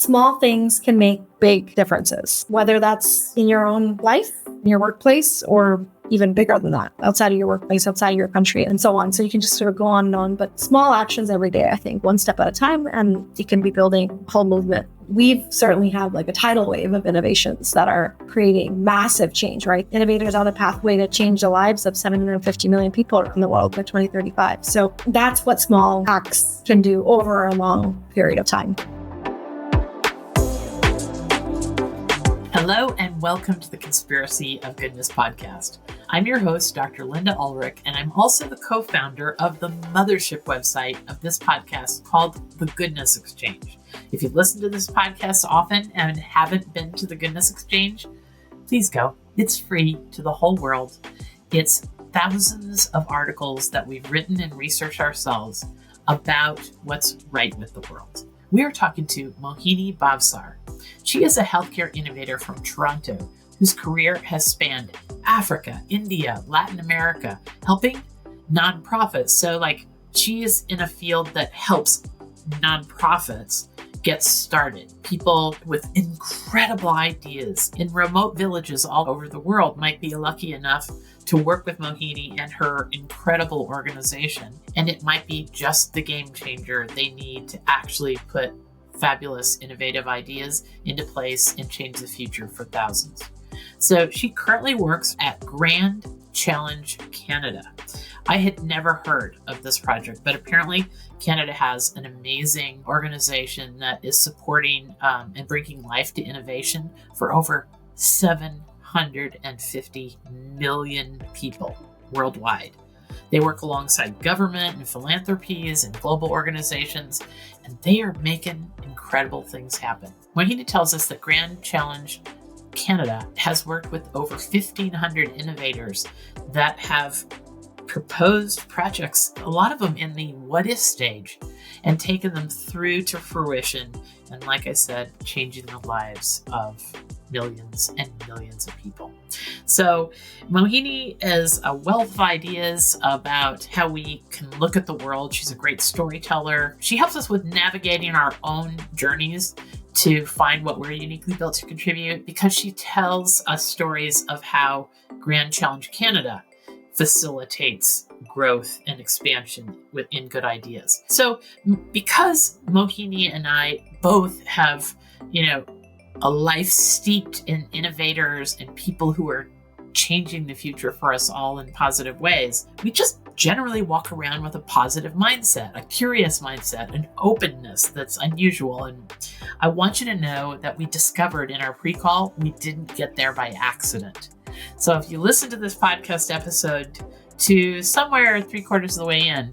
Small things can make big differences, whether that's in your own life, in your workplace, or even bigger than that, outside of your workplace, outside of your country, and so on. So you can just sort of go on and on, but small actions every day, I think, one step at a time, and you can be building a whole movement. We've certainly had like a tidal wave of innovations that are creating massive change, right? Innovators on a pathway to change the lives of 750 million people in the world by 2035. So that's what small acts can do over a long period of time. Hello and welcome to the Conspiracy of Goodness podcast. I'm your host, Dr. Linda Ulrich, and I'm also the co-founder of the mothership website of this podcast called The Goodness Exchange. If you've listened to this podcast often and haven't been to The Goodness Exchange, please go. It's free to the whole world. It's thousands of articles that we've written and researched ourselves about what's right with the world. We are talking to Mohini Bhavsar. She is a healthcare innovator from Toronto whose career has spanned Africa, India, Latin America, helping nonprofits. So she is in a field that helps nonprofits get started. People with incredible ideas in remote villages all over the world might be lucky enough to work with Mohini and her incredible organization. And it might be just the game changer they need to actually put fabulous, innovative ideas into place and change the future for thousands. So she currently works at Grand Challenge Canada. I had never heard of this project, but apparently Canada has an amazing organization that is supporting and bringing life to innovation for over 750 million people worldwide. They work alongside government and philanthropies and global organizations, and they are making incredible things happen. Mohini tells us that Grand Challenge Canada has worked with over 1,500 innovators that have proposed projects, a lot of them in the what-if stage, and taken them through to fruition. And like I said, changing the lives of millions and millions of people. So Mohini is a wealth of ideas about how we can look at the world. She's a great storyteller. She helps us with navigating our own journeys to find what we're uniquely built to contribute, because she tells us stories of how Grand Challenge Canada facilitates growth and expansion within good ideas. So because Mohini and I both have, a life steeped in innovators and people who are changing the future for us all in positive ways, we just generally walk around with a positive mindset, a curious mindset, an openness that's unusual. And I want you to know that we discovered in our pre-call, we didn't get there by accident. So if you listen to this podcast episode to somewhere 3/4 of the way in,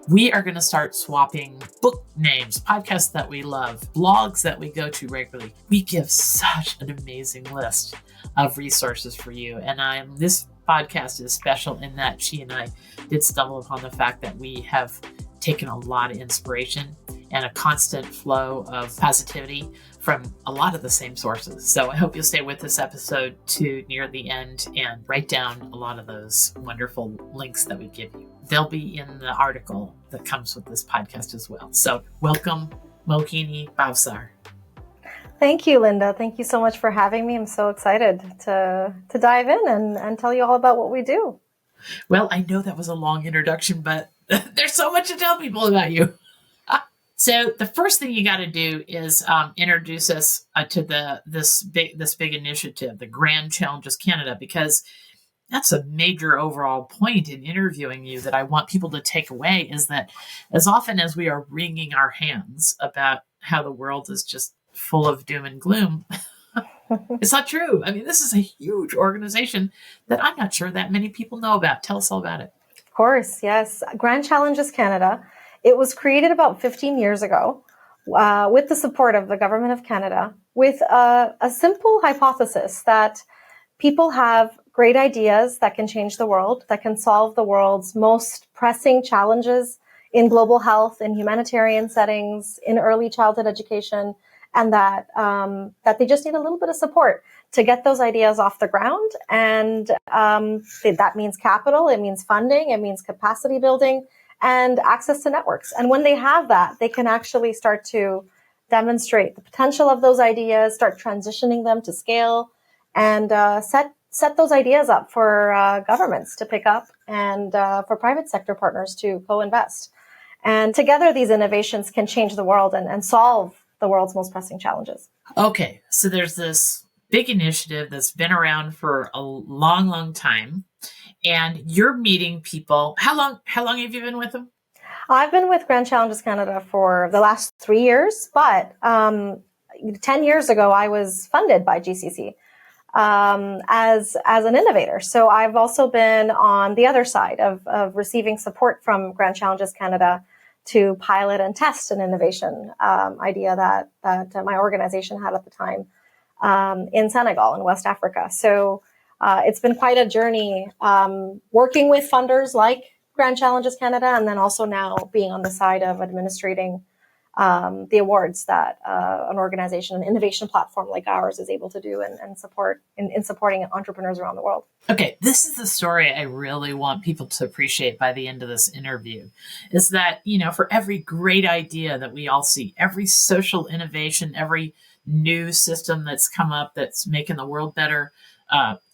we are going to start swapping book names, podcasts that we love, blogs that we go to regularly. We give such an amazing list of resources for you. And this podcast is special in that she and I did stumble upon the fact that we have taken a lot of inspiration and a constant flow of positivity from a lot of the same sources. So I hope you'll stay with this episode to near the end and write down a lot of those wonderful links that we give you. They'll be in the article that comes with this podcast as well. So welcome, Mohini Bhavsar. Thank you, Linda. Thank you so much for having me. I'm so excited to dive in and tell you all about what we do. Well, I know that was a long introduction, but there's so much to tell people about you. So the first thing you got to do is introduce us to this big initiative, the Grand Challenges Canada, because that's a major overall point in interviewing you that I want people to take away, is that as often as we are wringing our hands about how the world is just full of doom and gloom, it's not true. I mean, this is a huge organization that I'm not sure that many people know about. Tell us all about it. Of course, yes. Grand Challenges Canada. It was created about 15 years ago with the support of the Government of Canada, with a simple hypothesis that people have great ideas that can change the world, that can solve the world's most pressing challenges in global health, in humanitarian settings, in early childhood education, and that they just need a little bit of support to get those ideas off the ground. And that means capital, it means funding, it means capacity building, and access to networks. And when they have that, they can actually start to demonstrate the potential of those ideas, start transitioning them to scale, and set those ideas up for governments to pick up and for private sector partners to co-invest. And together, these innovations can change the world and solve the world's most pressing challenges. Okay, so there's this big initiative that's been around for a long, long time, and you're meeting people. How long have you been with them? I've been with Grand Challenges Canada for the last 3 years, but 10 years ago, I was funded by GCC as an innovator. So I've also been on the other side of receiving support from Grand Challenges Canada to pilot and test an innovation idea that my organization had at the time in Senegal, in West Africa. So it's been quite a journey working with funders like Grand Challenges Canada, and then also now being on the side of administrating the awards that an organization, an innovation platform like ours is able to do and support in supporting entrepreneurs around the world. Okay, this is the story I really want people to appreciate by the end of this interview, is that, for every great idea that we all see, every social innovation, every new system that's come up that's making the world better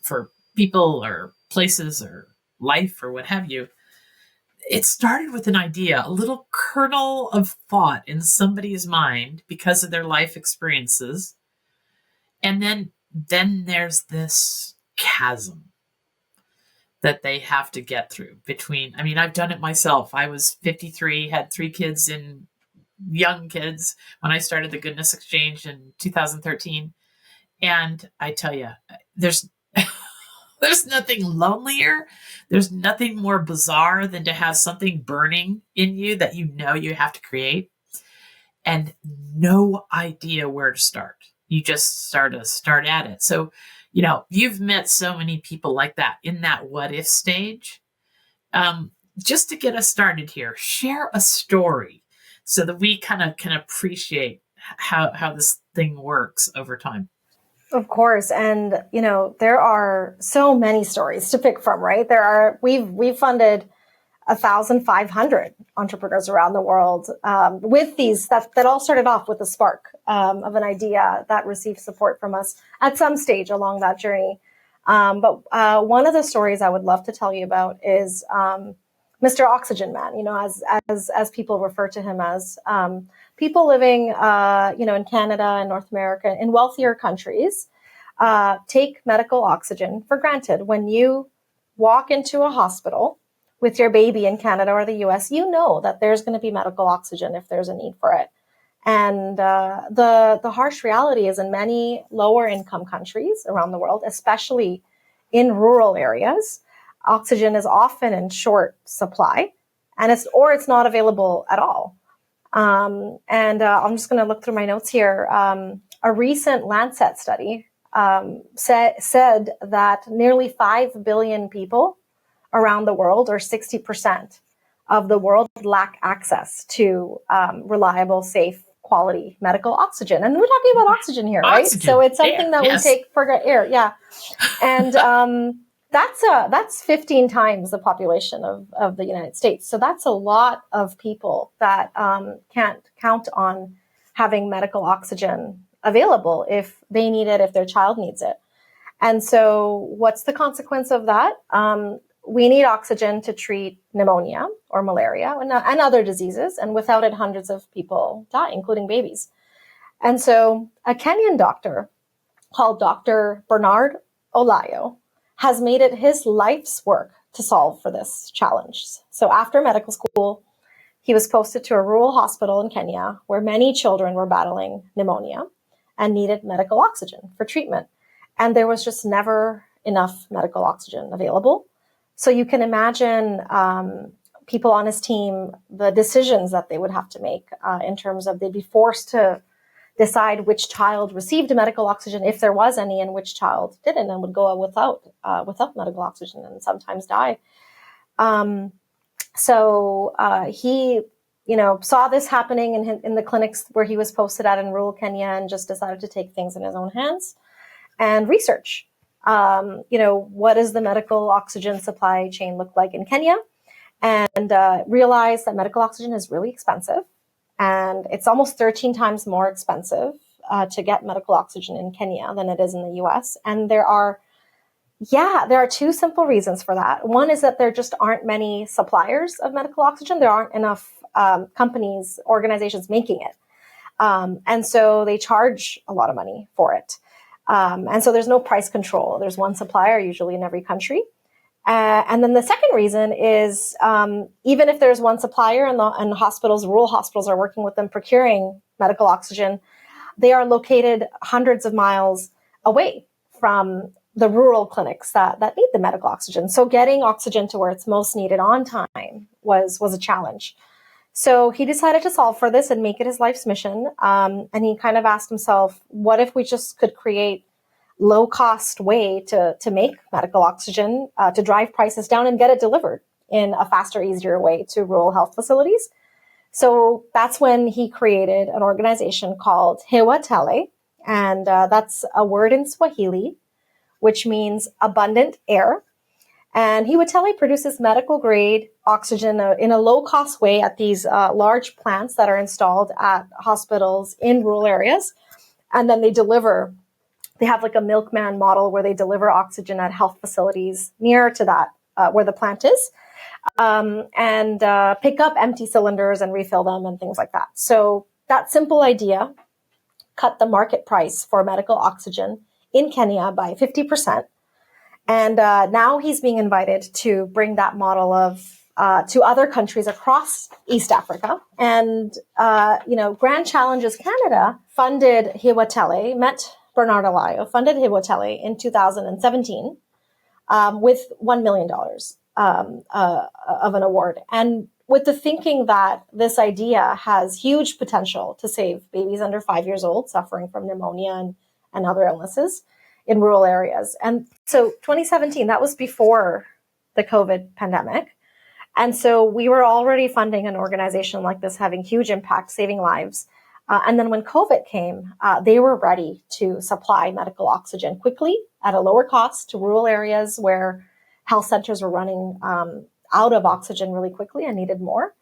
for people or places or life or what have you, it started with an idea, a little kernel of thought in somebody's mind because of their life experiences. And then there's this chasm that they have to get through between, I've done it myself. I was 53, had 3 kids and young kids when I started the Goodness Exchange in 2013. And I tell you, there's nothing lonelier. There's nothing more bizarre than to have something burning in you that you have to create and no idea where to start. You just start at it. So, you've met so many people like that in that what if stage. Just to get us started here, share a story so that we kind of can appreciate how this thing works over time. Of course. And, there are so many stories to pick from, right? We've funded 1,500 entrepreneurs around the world with these that all started off with a spark of an idea that received support from us at some stage along that journey. But one of the stories I would love to tell you about is Mr. Oxygen Man, as people refer to him as. People living, in Canada and North America, in wealthier countries, take medical oxygen for granted. When you walk into a hospital with your baby in Canada or the US, you know that there's going to be medical oxygen if there's a need for it. And the harsh reality is in many lower income countries around the world, especially in rural areas, oxygen is often in short supply, and it's not available at all. I'm just going to look through my notes here. A recent Lancet study said that nearly 5 billion people around the world, or 60% of the world, lack access to reliable, safe, quality medical oxygen. And we're talking about oxygen here, right? So it's something that we take for air. Yeah. And that's 15 times the population of the United States. So that's a lot of people that can't count on having medical oxygen available if they need it, if their child needs it. And so what's the consequence of that? We need oxygen to treat pneumonia or malaria and other diseases. And without it, hundreds of people die, including babies. And so a Kenyan doctor called Dr. Bernard Olayo has made it his life's work to solve for this challenge. So after medical school, he was posted to a rural hospital in Kenya where many children were battling pneumonia and needed medical oxygen for treatment. And there was just never enough medical oxygen available. So you can imagine people on his team, the decisions that they would have to make in terms of they'd be forced to decide which child received medical oxygen, if there was any, and which child didn't and would go without medical oxygen and sometimes die. So he, saw this happening in the clinics where he was posted at in rural Kenya and just decided to take things in his own hands and research. What does the medical oxygen supply chain look like in Kenya? And realize that medical oxygen is really expensive And it's almost 13 times more expensive to get medical oxygen in Kenya than it is in the US. And there are two simple reasons for that. One is that there just aren't many suppliers of medical oxygen. There aren't enough companies, organizations making it. And so they charge a lot of money for it. And so there's no price control. There's one supplier usually in every country. And then the second reason is even if there's one supplier and the hospitals, rural hospitals are working with them procuring medical oxygen, they are located hundreds of miles away from the rural clinics that need the medical oxygen. So getting oxygen to where it's most needed on time was a challenge. So he decided to solve for this and make it his life's mission. And he kind of asked himself, what if we just could create low-cost way to make medical oxygen, to drive prices down and get it delivered in a faster, easier way to rural health facilities? So that's when he created an organization called Hiwatele, and that's a word in Swahili, which means abundant air. And Hiwatele produces medical-grade oxygen in a low-cost way at these large plants that are installed at hospitals in rural areas, and then they have like a milkman model where they deliver oxygen at health facilities near to that, where the plant is, and pick up empty cylinders and refill them and things like that. So that simple idea cut the market price for medical oxygen in Kenya by 50%. And now he's being invited to bring that model to other countries across East Africa. And, Grand Challenges Canada funded Hiwatele, met Bernard Alayo, funded Hiwatele in 2017 with $1 million of an award. And with the thinking that this idea has huge potential to save babies under 5 years old suffering from pneumonia and other illnesses in rural areas. And so 2017, that was before the COVID pandemic. And so we were already funding an organization like this, having huge impact, saving lives. And then when COVID came, they were ready to supply medical oxygen quickly at a lower cost to rural areas where health centers were running out of oxygen really quickly and needed more.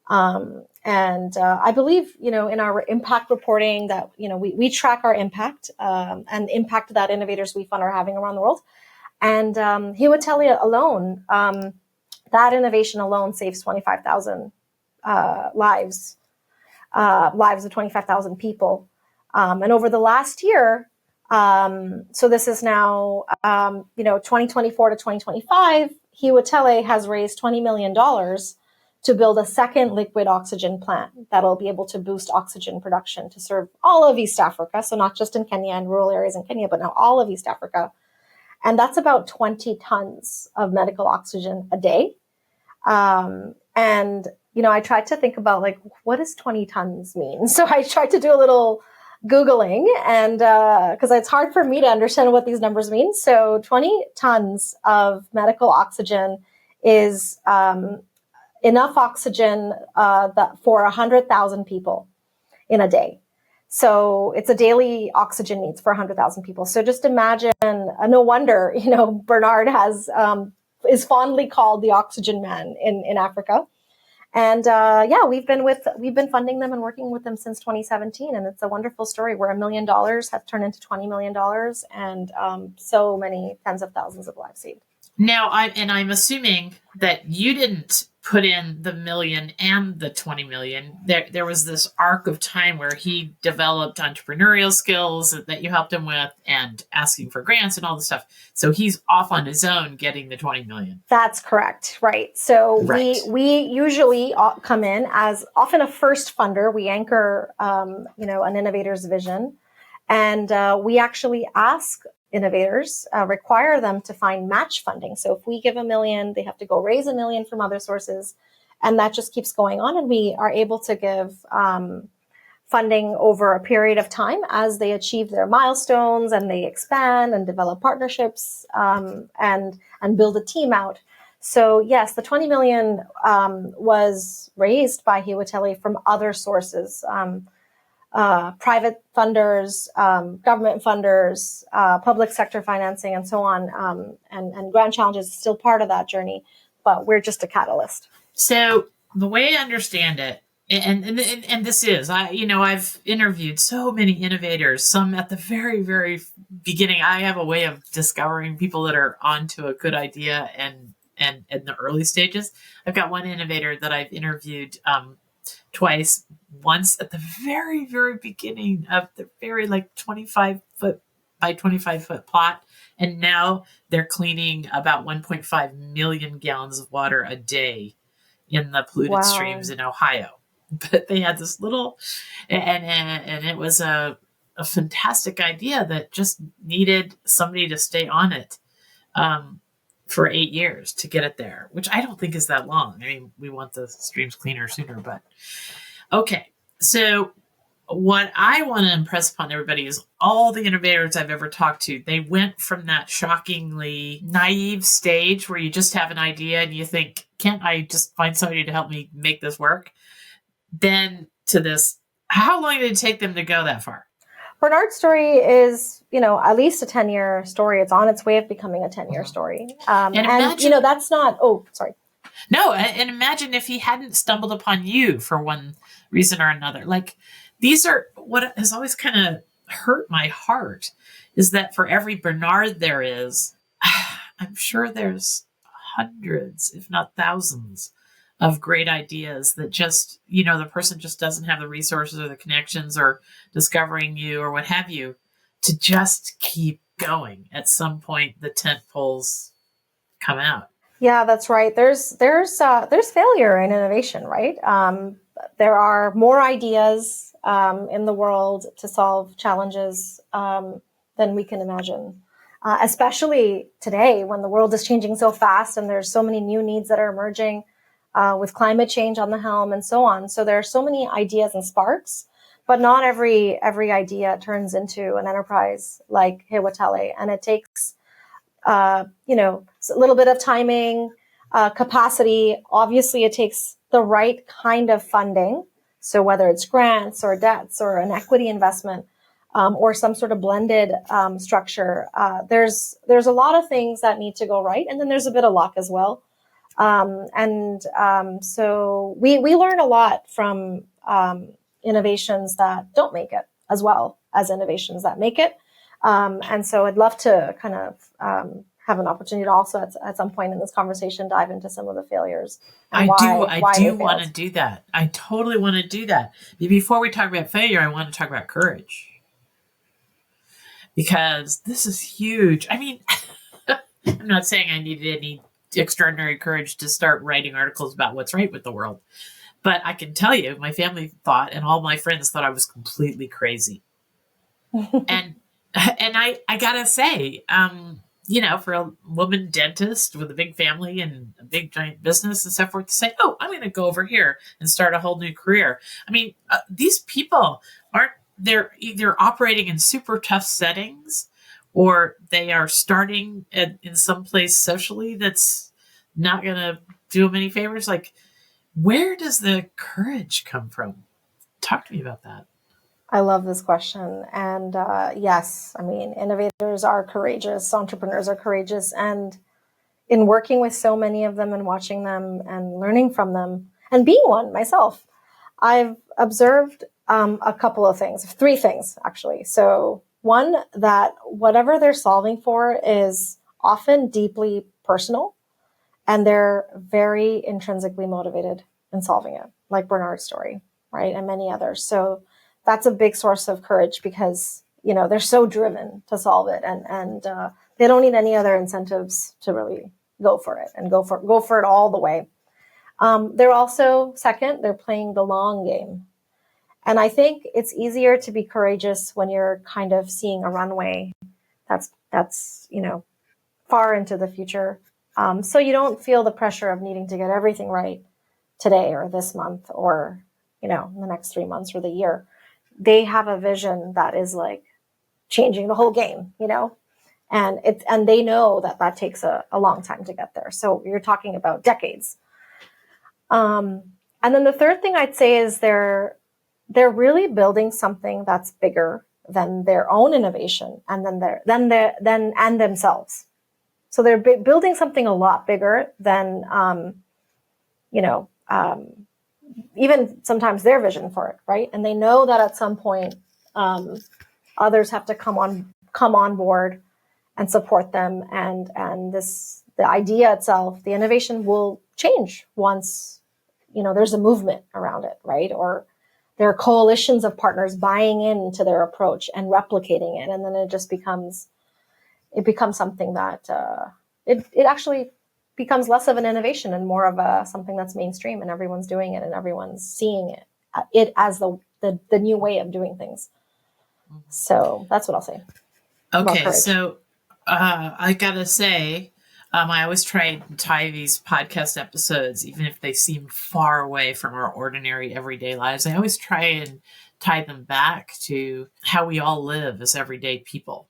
And I believe, in our impact reporting that, we track our impact and the impact that innovators we fund are having around the world. And Hiwatele alone, that innovation alone saves 25,000 lives of 25,000 people. And over the last year, so this is now, 2024 to 2025, Hiwatele has raised $20 million to build a second liquid oxygen plant that'll be able to boost oxygen production to serve all of East Africa. So not just in Kenya and rural areas in Kenya, but now all of East Africa. And that's about 20 tons of medical oxygen a day. And, I tried to think about what does 20 tons mean? So I tried to do a little Googling and, cause it's hard for me to understand what these numbers mean. So 20 tons of medical oxygen is, enough oxygen for 100,000 people in a day. So it's a daily oxygen needs for 100,000 people. So just imagine, no wonder, Bernard is fondly called the oxygen man in Africa. And we've been funding them and working with them since 2017, and it's a wonderful story where $1 million has turned into $20 million, and so many tens of thousands of lives saved. Now, I'm assuming that you didn't put in the million and the 20 million. There was this arc of time where he developed entrepreneurial skills that you helped him with and asking for grants and all this stuff. So he's off on his own getting the 20 million. That's correct. Right. So we usually come in as often a first funder. We anchor, an innovator's vision, and we actually ask innovators, require them to find match funding. So if we give $1 million, they have to go raise $1 million from other sources. And that just keeps going on. And we are able to give funding over a period of time as they achieve their milestones and they expand and develop partnerships and build a team out. So yes, the 20 million was raised by Hiwatele from other sources. Private funders, government funders, public sector financing, and so on. And Grand Challenges is still part of that journey, but we're just a catalyst. So the way I understand it, And this is, I've interviewed so many innovators, some at the very, very beginning. I have a way of discovering people that are onto a good idea and in the early stages. I've got one innovator that I've interviewed twice, once at the very, very beginning of the very 25-foot by 25-foot plot. And now they're cleaning about 1.5 million gallons of water a day in the polluted streams Wow. in Ohio. But they had this little, and it was a fantastic idea that just needed somebody to stay on it for 8 years to get it there, which I don't think is that long. I mean, we want the streams cleaner sooner, but okay. So what I want to impress upon everybody is all the innovators I've ever talked to, they went from that shockingly naive stage where you just have an idea and you think, can't I just find somebody to help me make this work? Then to this, how long did it take them to go that far? Bernard's story is, at least a 10-year story. It's on its way of becoming a 10-year story. And imagine, that's not, sorry. No, and imagine if he hadn't stumbled upon you for one reason or another. Like, these are what has always kind of hurt my heart, is that for every Bernard there is, I'm sure there's hundreds, if not thousands, of great ideas that just, the person just doesn't have the resources or the connections or discovering you or what have you to just keep going. At some point, the tent poles come out. Yeah, that's right. There's failure in innovation, right? There are more ideas in the world to solve challenges than we can imagine. Especially today, when the world is changing so fast and there's so many new needs that are emerging with climate change on the helm and so on. So there are so many ideas and sparks, but not every idea turns into an enterprise like Hewatele. And it takes, a little bit of timing, capacity. Obviously, it takes the right kind of funding. So whether it's grants or debts or an equity investment, or some sort of blended structure, there's a lot of things that need to go right. And then there's a bit of luck as well. So we learn a lot from innovations that don't make it, as well as innovations that make it. And so I'd love to kind of have an opportunity to also at some point in this conversation dive into some of the failures. I do want to do that. I totally want to do that. Before we talk about failure, I want to talk about courage, because this is huge. I mean, I'm not saying I needed any extraordinary courage to start writing articles about what's right with the world, but I can tell you, my family thought, and all my friends thought, I was completely crazy. and I gotta say, for a woman dentist with a big family and a big giant business and so forth, to say, oh, I'm going to go over here and start a whole new career. I mean, these people they're either operating in super tough settings, or they are starting in some place socially that's not going to do them any favors. Like, where does the courage come from? Talk to me about that. I love this question. And yes, I mean, innovators are courageous, entrepreneurs are courageous. And in working with so many of them and watching them and learning from them and being one myself, I've observed a couple of things, 3 things, actually. So one, that whatever they're solving for is often deeply personal, and they're very intrinsically motivated in solving it, like Bernard's story, right? And many others. So that's a big source of courage, because, they're so driven to solve it, and they don't need any other incentives to really go for it and go for it all the way. They're also, second, they're playing the long game. And I think it's easier to be courageous when you're kind of seeing a runway that's far into the future. So you don't feel the pressure of needing to get everything right today or this month or, in the next 3 months or the year. They have a vision that is like changing the whole game, and they know that takes a long time to get there. So you're talking about decades. And then the third thing I'd say is they're really building something that's bigger than their own innovation and and themselves. So they're even sometimes their vision for it, right? And they know that at some point, others have to come on board and support them. And the idea itself, the innovation will change once, there's a movement around it, right? Or there are coalitions of partners buying into their approach and replicating it. And then it becomes something that, it actually becomes less of an innovation and more of something that's mainstream, and everyone's doing it and everyone's seeing it as the new way of doing things. So that's what I'll say. Okay, so I gotta say, I always try and tie these podcast episodes, even if they seem far away from our ordinary everyday lives. I always try and tie them back to how we all live as everyday people.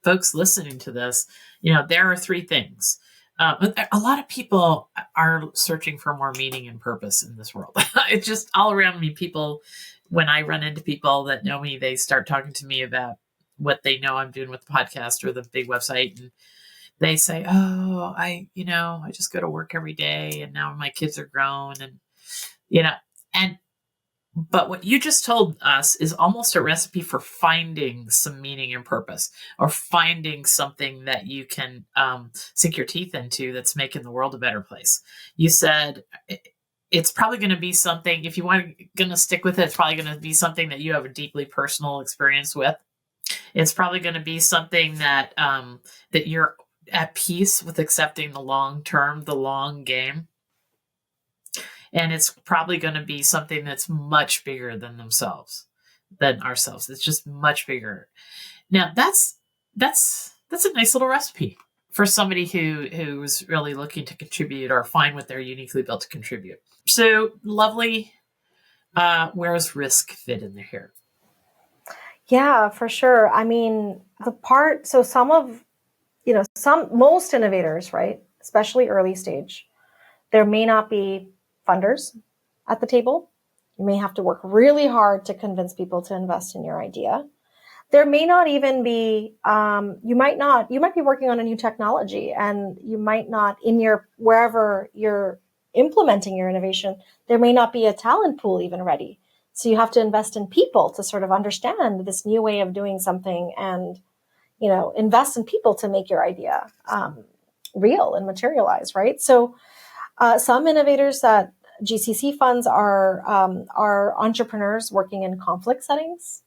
Folks listening to this, there are three things. A lot of people are searching for more meaning and purpose in this world. It's just all around me. People, when I run into people that know me, they start talking to me about what they know I'm doing with the podcast or the big website. And they say, oh, I just go to work every day and now my kids are grown but what you just told us is almost a recipe for finding some meaning and purpose, or finding something that you can sink your teeth into that's making the world a better place. You said it's probably going to be something, if you want going to stick with it, it's probably going to be something that you have a deeply personal experience with. It's probably going to be something that that you're at peace with accepting the long term, the long game. And it's probably going to be something that's much bigger than ourselves. It's just much bigger. Now that's a nice little recipe for somebody who's really looking to contribute or find what they're uniquely built to contribute. So Lovely, where does risk fit in here? Yeah, for sure. I mean, most innovators, right, especially early stage, there may not be funders at the table. You may have to work really hard to convince people to invest in your idea. There may not even be, you might be working on a new technology, and you might not, wherever you're implementing your innovation, there may not be a talent pool even ready. So you have to invest in people to sort of understand this new way of doing something, and, invest in people to make your idea real and materialize, right? So some innovators that GCC funds are entrepreneurs working in conflict settings.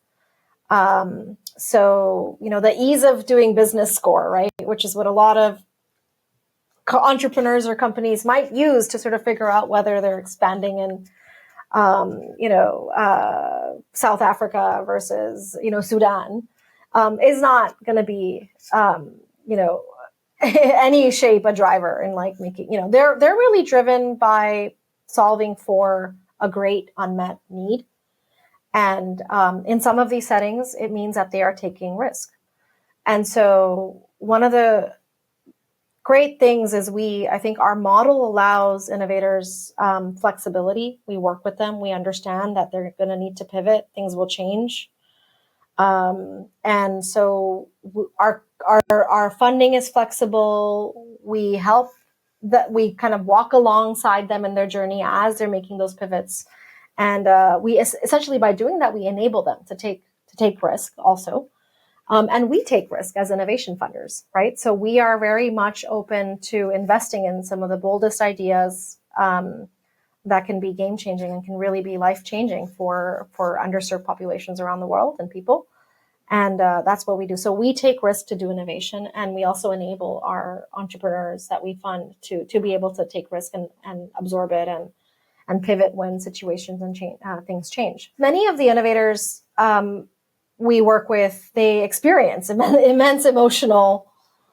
So, the ease of doing business score, right, which is what a lot of entrepreneurs or companies might use to sort of figure out whether they're expanding in, South Africa versus, Sudan, is not going to be, any shape a driver in like making, they're really driven by solving for a great unmet need. And in some of these settings, it means that they are taking risk. And so one of the great things is I think our model allows innovators flexibility. We work with them. We understand that they're going to need to pivot. Things will change. And so our funding is flexible. We help we kind of walk alongside them in their journey as they're making those pivots. And we essentially, by doing that, we enable them to take risk also. And we take risk as innovation funders, right? So we are very much open to investing in some of the boldest ideas that can be game changing and can really be life changing for underserved populations around the world and people. And that's what we do. So we take risk to do innovation, and we also enable our entrepreneurs that we fund to be able to take risk and absorb it and pivot when situations and things change. Many of the innovators we work with, they experience immense emotional,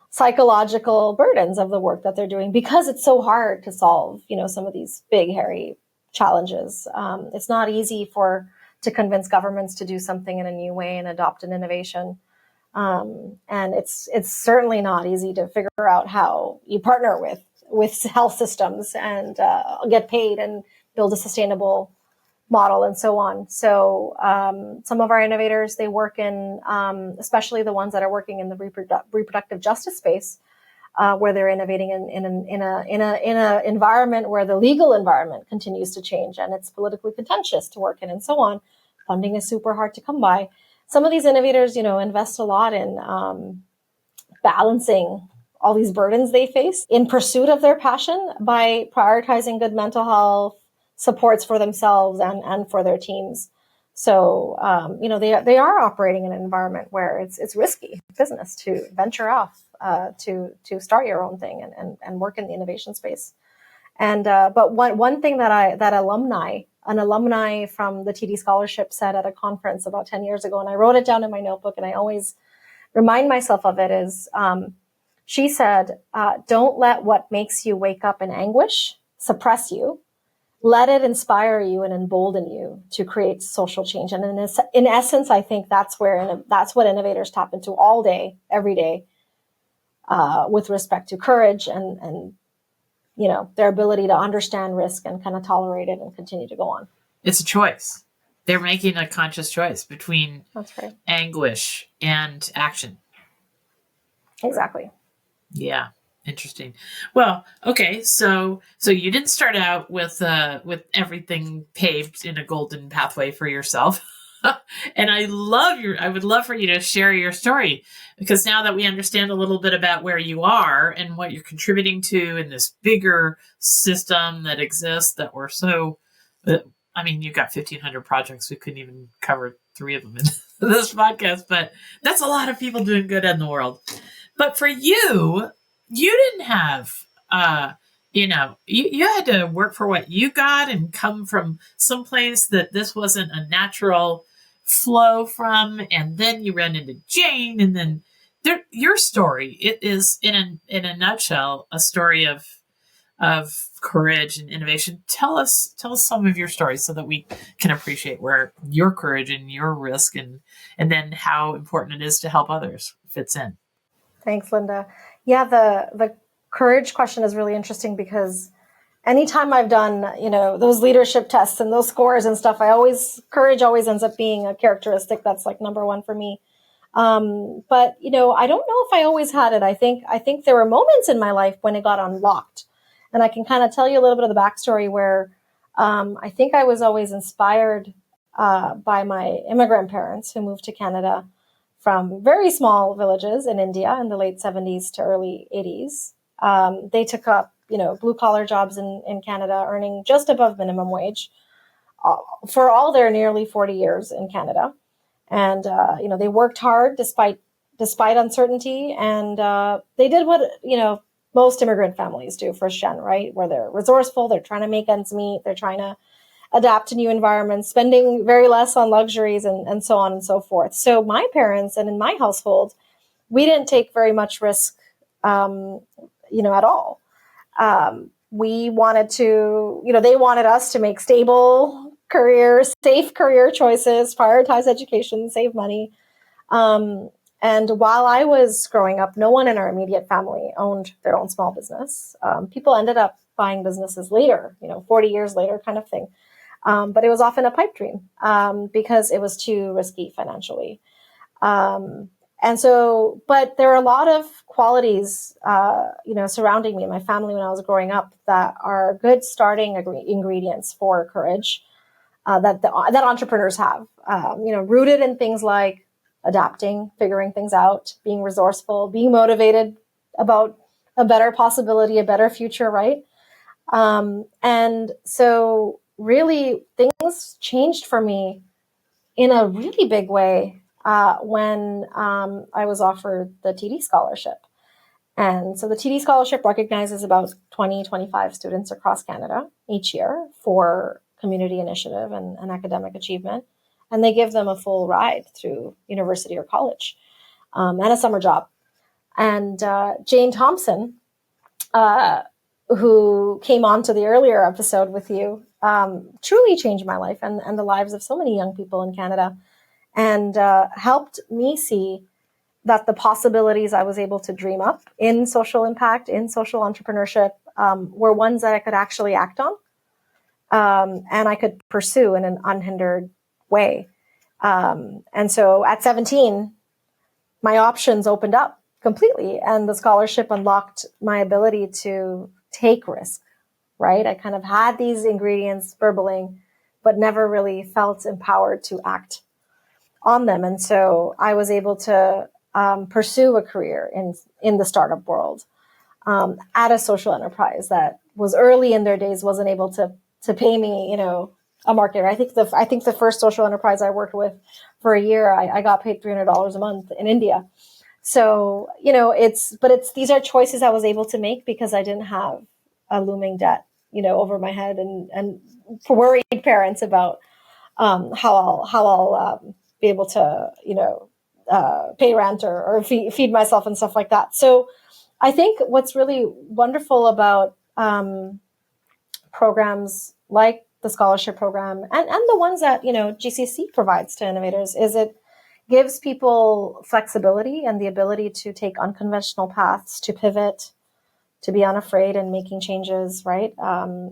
psychological burdens of the work that they're doing because it's so hard to solve, some of these big, hairy challenges. It's not easy to convince governments to do something in a new way and adopt an innovation. And it's certainly not easy to figure out how you partner with health systems and get paid and build a sustainable model and so on. So some of our innovators, they work in, especially the ones that are working in the reproductive justice space, where they're innovating in a environment where the legal environment continues to change and it's politically contentious to work in and so on. Funding is super hard to come by. Some of these innovators, invest a lot in balancing all these burdens they face in pursuit of their passion by prioritizing good mental health supports for themselves and for their teams. So, they are operating in an environment where it's risky business to venture off, to start your own thing and work in the innovation space. And, but one thing that an alumni from the TD Scholarship said at a conference about 10 years ago, and I wrote it down in my notebook and I always remind myself of it, is, she said, don't let what makes you wake up in anguish suppress you. Let it inspire you and embolden you to create social change. And in essence, I think that's what innovators tap into all day, every day, with respect to courage and their ability to understand risk and kind of tolerate it and continue to go on. It's a choice. They're making a conscious choice between That's right. Anguish and action. Exactly. Yeah. Interesting. Well, okay. So you didn't start out with everything paved in a golden pathway for yourself. And I would love for you to share your story, because now that we understand a little bit about where you are and what you're contributing to in this bigger system that exists, that we're so, you've got 1,500 projects. We couldn't even cover 3 of them in this podcast, but that's a lot of people doing good in the world. But for you didn't have, you had to work for what you got and come from someplace that this wasn't a natural flow from. And then you ran into Jane, and then your story, it is in a nutshell, a story of courage and innovation. Tell us some of your stories so that we can appreciate where your courage and your risk and then how important it is to help others fits in. Thanks, Linda. Yeah, the courage question is really interesting because anytime I've done, those leadership tests and those scores and stuff, courage always ends up being a characteristic that's like number one for me. But I don't know if I always had it. I think there were moments in my life when it got unlocked, and I can kind of tell you a little bit of the backstory where I think I was always inspired by my immigrant parents who moved to Canada from very small villages in India in the late 70s to early 80s. They took up, blue collar jobs in Canada, earning just above minimum wage for all their nearly 40 years in Canada. And, they worked hard despite uncertainty. And they did what, most immigrant families do first gen, right? Where they're resourceful, they're trying to make ends meet, they're trying to adapt to new environments, spending very less on luxuries and so on and so forth. So my parents and in my household, we didn't take very much risk, at all. We wanted to, they wanted us to make stable careers, safe career choices, prioritize education, save money. And while I was growing up, no one in our immediate family owned their own small business. People ended up buying businesses later, 40 years later kind of thing. But it was often a pipe dream because it was too risky financially. And so, but there are a lot of qualities, surrounding me and my family when I was growing up that are good starting ingredients for courage that entrepreneurs have, rooted in things like adapting, figuring things out, being resourceful, being motivated about a better possibility, a better future, right? And so really things changed for me in a really big way when I was offered the TD Scholarship. And so the TD Scholarship recognizes about 25 students across Canada each year for community initiative and academic achievement. And they give them a full ride through university or college and a summer job. And Jane Thompson, who came on to the earlier episode with you, truly changed my life and the lives of so many young people in Canada, and helped me see that the possibilities I was able to dream up in social impact, in social entrepreneurship, were ones that I could actually act on and I could pursue in an unhindered way. And so at 17, my options opened up. completely. And the scholarship unlocked my ability to take risk, right? I kind of had these ingredients burbling, but never really felt empowered to act on them. And so I was able to pursue a career in the startup world at a social enterprise that was early in their days, wasn't able to pay me, a market. I think the first social enterprise I worked with for a year, I got paid $300 a month in India. So, these are choices I was able to make because I didn't have a looming debt, over my head and worried parents about how I'll be able to, pay rent or feed myself and stuff like that. So I think what's really wonderful about programs like the scholarship program and the ones that, GCC provides to innovators is it gives people flexibility and the ability to take unconventional paths, to pivot, to be unafraid and making changes, right? I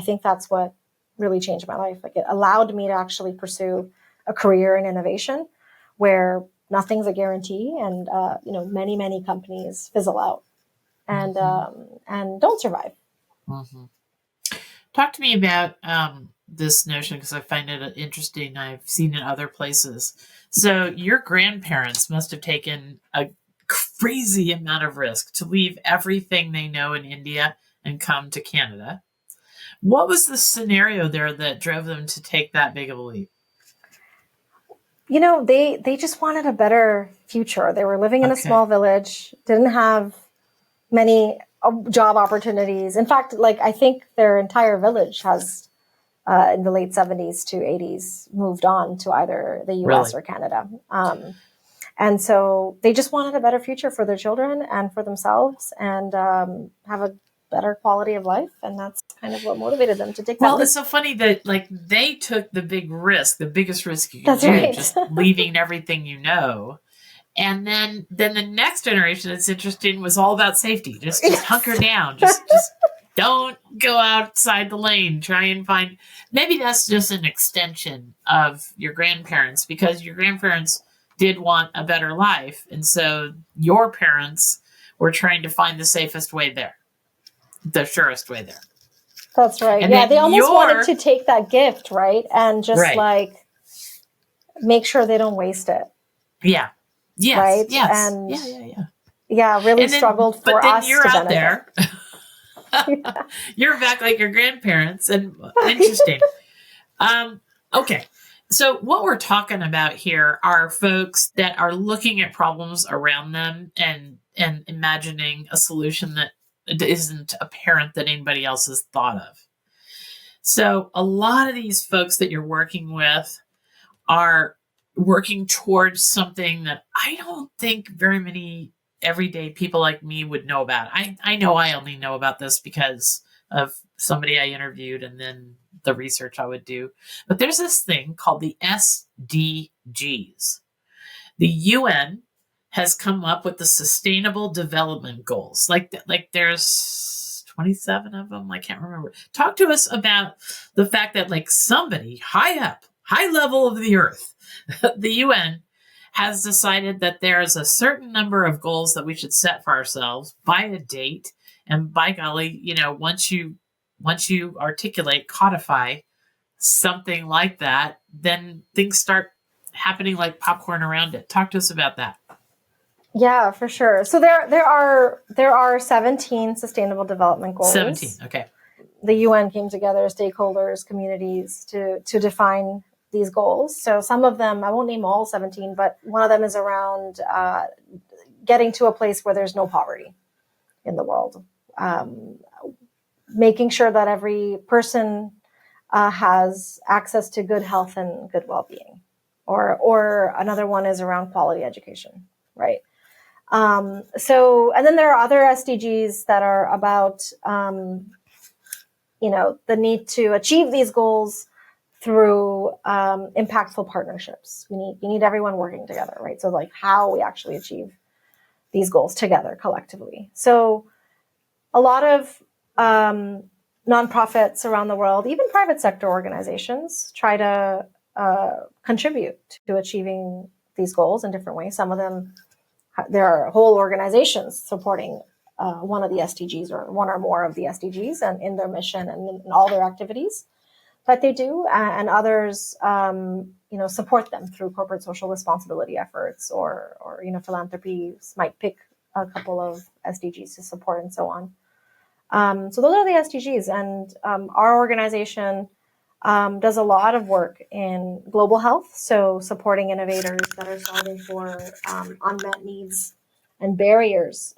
think that's what really changed my life. Like, it allowed me to actually pursue a career in innovation where nothing's a guarantee, and many companies fizzle out and don't survive. Mm-hmm. Talk to me about this notion, because I find it interesting. I've seen it other places. So your grandparents must have taken a crazy amount of risk to leave everything they know in India and come to Canada. What was the scenario there that drove them to take that big of a leap? They just wanted a better future. They were living in a small village, didn't have many job opportunities. In fact, I think their entire village has, in the late 70s to 80s, moved on to either the US or Canada. And so they just wanted a better future for their children and for themselves, and have a better quality of life. And that's kind of what motivated them to take that leap. It's so funny that they took the big risk, the biggest risk you can do, just leaving everything you know. And then the next generation, it's interesting, was all about safety. Just hunker down. Just don't go outside the lane. Try and find. Maybe that's just an extension of your grandparents, because your grandparents did want a better life. And so your parents were trying to find the safest way there, the surest way there. That's right. And they almost wanted to take that gift, right? And just make sure they don't waste it. Yeah. Yes. Right. Yes. And really struggled for us to benefit. But then you're out there. You're back like your grandparents, and interesting. Okay. So what we're talking about here are folks that are looking at problems around them and imagining a solution that isn't apparent that anybody else has thought of. So a lot of these folks that you're working with are working towards something that I don't think very many everyday people like me would know about. I know I only know about this because of somebody I interviewed and then the research I would do. But there's this thing called the SDGs. The UN has come up with the Sustainable Development Goals. Like there's 27 of them. I can't remember. Talk to us about the fact that somebody high level of the earth, the UN, has decided that there is a certain number of goals that we should set for ourselves by a date. And by golly, once you codify something like that, then things start happening like popcorn around it. Talk to us about that. Yeah, for sure. So there are 17 sustainable development goals. 17. Okay. The UN came together, stakeholders, communities, to define these goals. So some of them, I won't name all 17, but one of them is around getting to a place where there's no poverty in the world. Making sure that every person has access to good health and good well-being. Or another one is around quality education, right? And then there are other SDGs that are about, the need to achieve these goals through impactful partnerships. You need everyone working together, right? So how we actually achieve these goals together collectively. So a lot of nonprofits around the world, even private sector organizations, try to contribute to achieving these goals in different ways. Some of them, there are whole organizations supporting one of the SDGs or one or more of the SDGs and in their mission and in all their activities that they do, and others, support them through corporate social responsibility efforts or philanthropies might pick a couple of SDGs to support and so on. So those are the SDGs, and our organization does a lot of work in global health, so supporting innovators that are solving for unmet needs and barriers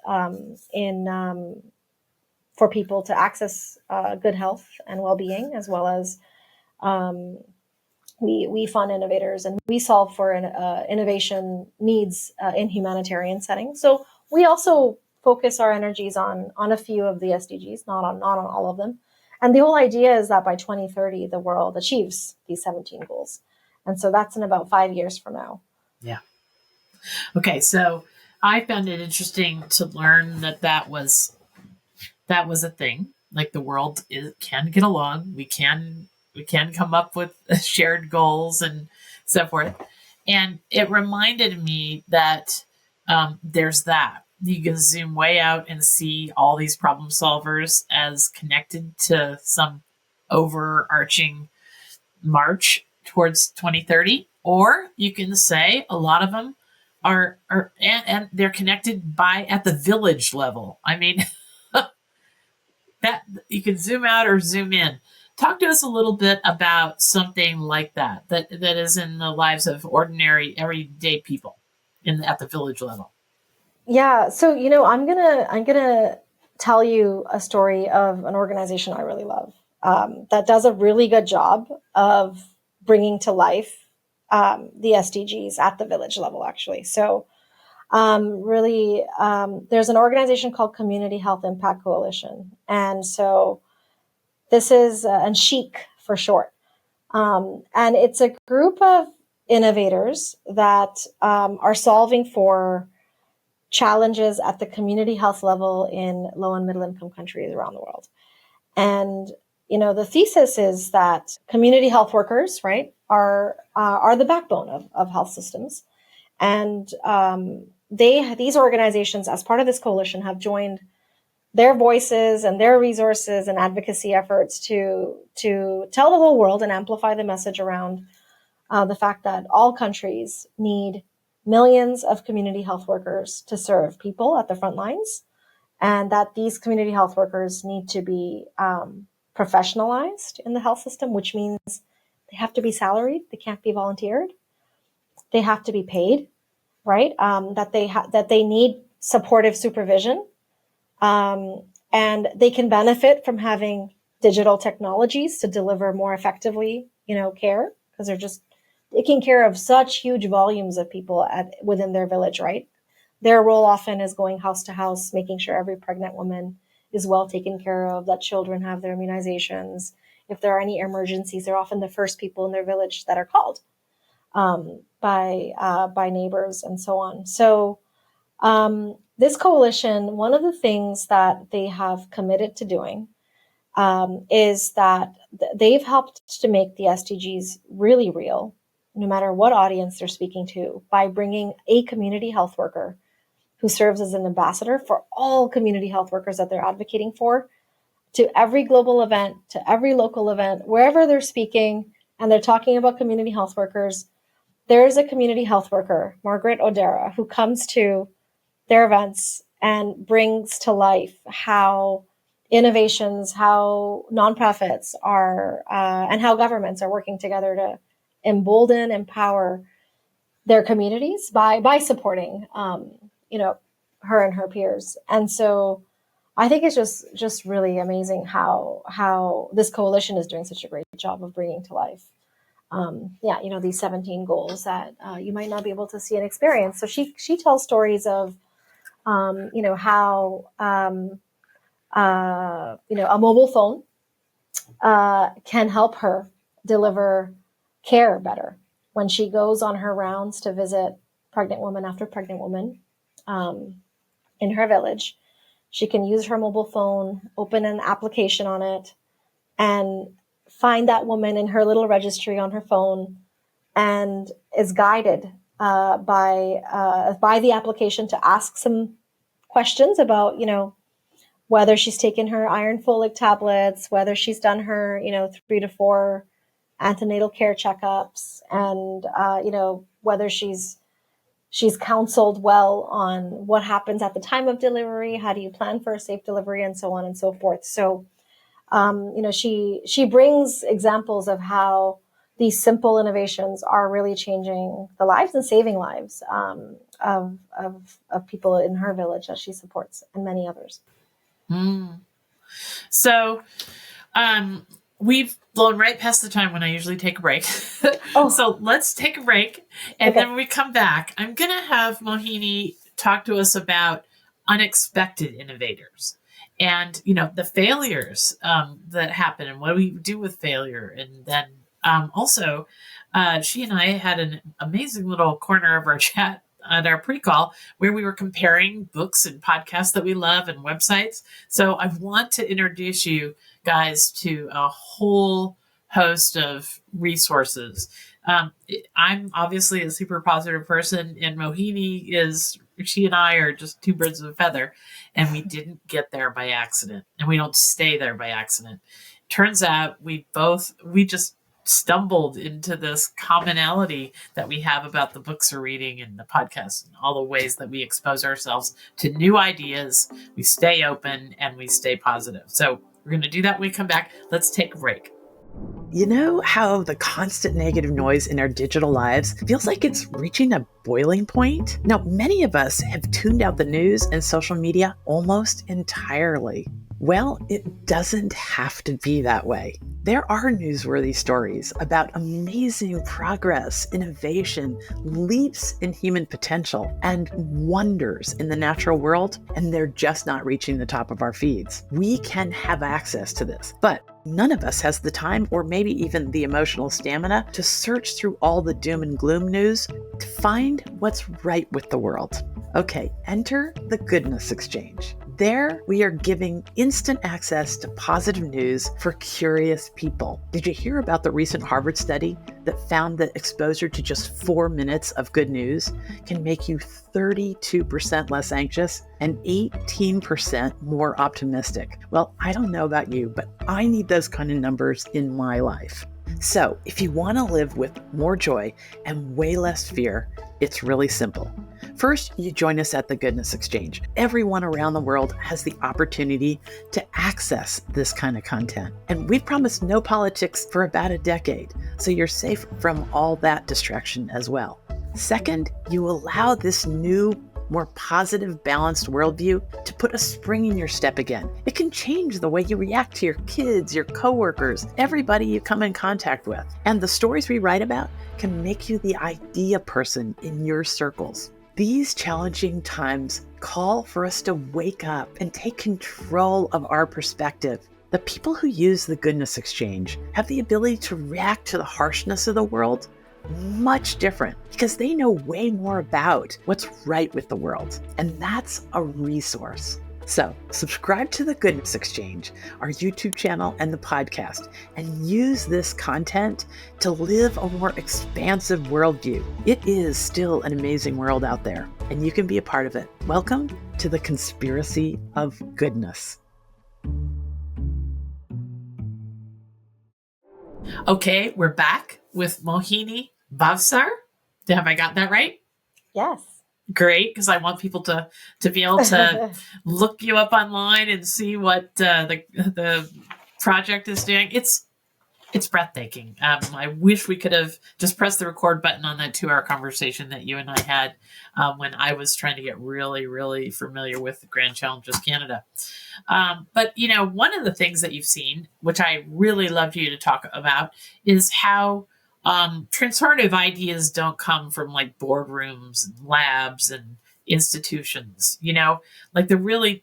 for people to access good health and well-being, as well as we fund innovators and we solve for innovation needs in humanitarian settings. So we also focus our energies on a few of the SDGs, not on all of them. And the whole idea is that by 2030, the world achieves these 17 goals. And so that's in about 5 years from now. Yeah. Okay. So I found it interesting to learn that was a thing. Like the world can get along. We can come up with shared goals and so forth. And it reminded me that there's that. You can zoom way out and see all these problem solvers as connected to some overarching march towards 2030. Or you can say a lot of them are and they're connected at the village level. I mean, that you can zoom out or zoom in. Talk to us a little bit about something like that is in the lives of ordinary, everyday people at the village level. Yeah, so I'm gonna tell you a story of an organization I really love that does a really good job of bringing to life the SDGs at the village level, actually. So there's an organization called Community Health Impact Coalition, and so this is and CHIC for short, and it's a group of innovators that are solving for challenges at the community health level in low and middle income countries around the world. And, the thesis is that community health workers, right, are the backbone of health systems. And these organizations, as part of this coalition, have joined their voices and their resources and advocacy efforts to tell the whole world and amplify the message around the fact that all countries need millions of community health workers to serve people at the front lines, and that these community health workers need to be professionalized in the health system, which means they have to be salaried, they can't be volunteered, they have to be paid, right? That they need supportive supervision, and they can benefit from having digital technologies to deliver more effectively, care, because they're just taking care of such huge volumes of people within their village, right? Their role often is going house to house, making sure every pregnant woman is well taken care of, that children have their immunizations. If there are any emergencies, they're often the first people in their village that are called by neighbors and so on. So this coalition, one of the things that they have committed to doing is that they've helped to make the SDGs really real, no matter what audience they're speaking to, by bringing a community health worker who serves as an ambassador for all community health workers that they're advocating for to every global event, to every local event, wherever they're speaking and they're talking about community health workers. There's a community health worker, Margaret O'Dara, who comes to their events and brings to life how innovations, how nonprofits are, and how governments are working together to embolden, empower their communities by supporting, her and her peers. And so I think it's just really amazing how this coalition is doing such a great job of bringing to life, these 17 goals that you might not be able to see and experience. So she tells stories of, how, a mobile phone can help her deliver care better when she goes on her rounds to visit pregnant woman after pregnant woman in her village. She can use her mobile phone, open an application on it, and find that woman in her little registry on her phone, and is guided by the application to ask some questions about, whether she's taken her iron folic tablets, whether she's done her, 3 to 4 antenatal care checkups, and whether she's counseled well on what happens at the time of delivery, how do you plan for a safe delivery, and so on and so forth. So, she brings examples of how these simple innovations are really changing the lives and saving lives of people in her village that she supports, and many others. So, we've blown right past the time when I usually take a break. So let's take a break. And then when we come back, I'm going to have Mohini talk to us about unexpected innovators and, the failures that happen and what do we do with failure. And then also, she and I had an amazing little corner of our chat at our pre-call where we were comparing books and podcasts that we love and websites. So I want to introduce you guys to a whole host of resources. I'm obviously a super positive person, and she and I are just two birds of a feather, and we didn't get there by accident, and we don't stay there by accident. Turns out we just stumbled into this commonality that we have about the books we're reading and the podcasts and all the ways that we expose ourselves to new ideas. We stay open and we stay positive. So we're going to do that when we come back. Let's take a break. You know how the constant negative noise in our digital lives feels like it's reaching a boiling point? Now, many of us have tuned out the news and social media almost entirely. Well, it doesn't have to be that way. There are newsworthy stories about amazing progress, innovation, leaps in human potential, and wonders in the natural world, and they're just not reaching the top of our feeds. We can have access to this, but none of us has the time or maybe even the emotional stamina to search through all the doom and gloom news to find what's right with the world. Okay, enter the Goodness Exchange. There, we are giving instant access to positive news for curious people. Did you hear about the recent Harvard study that found that exposure to just 4 minutes of good news can make you 32% less anxious and 18% more optimistic? Well, I don't know about you, but I need those kind of numbers in my life. So, if you want to live with more joy and way less fear, it's really simple. First, you join us at the Goodness Exchange. Everyone around the world has the opportunity to access this kind of content. And we've promised no politics for about a decade, so you're safe from all that distraction as well. Second, you allow this new, more positive, balanced worldview to put a spring in your step again. It can change the way you react to your kids, your coworkers, everybody you come in contact with. And the stories we write about can make you the idea person in your circles. These challenging times call for us to wake up and take control of our perspective. The people who use the Goodness Exchange have the ability to react to the harshness of the world much different because they know way more about what's right with the world. And that's a resource. So subscribe to the Goodness Exchange, our YouTube channel and the podcast, and use this content to live a more expansive worldview. It is still an amazing world out there, and you can be a part of it. Welcome to the Conspiracy of Goodness. Okay, we're back with Mohini Bhavsar. Have I got that right? Yes. Great, because I want people to be able to look you up online and see what the project is doing. It's breathtaking. I wish we could have just pressed the record button on that 2-hour conversation that you and I had when I was trying to get really, really familiar with the Grand Challenges Canada. But, one of the things that you've seen, which I really loved you to talk about, is how transformative ideas don't come from like boardrooms and labs and institutions, like the really,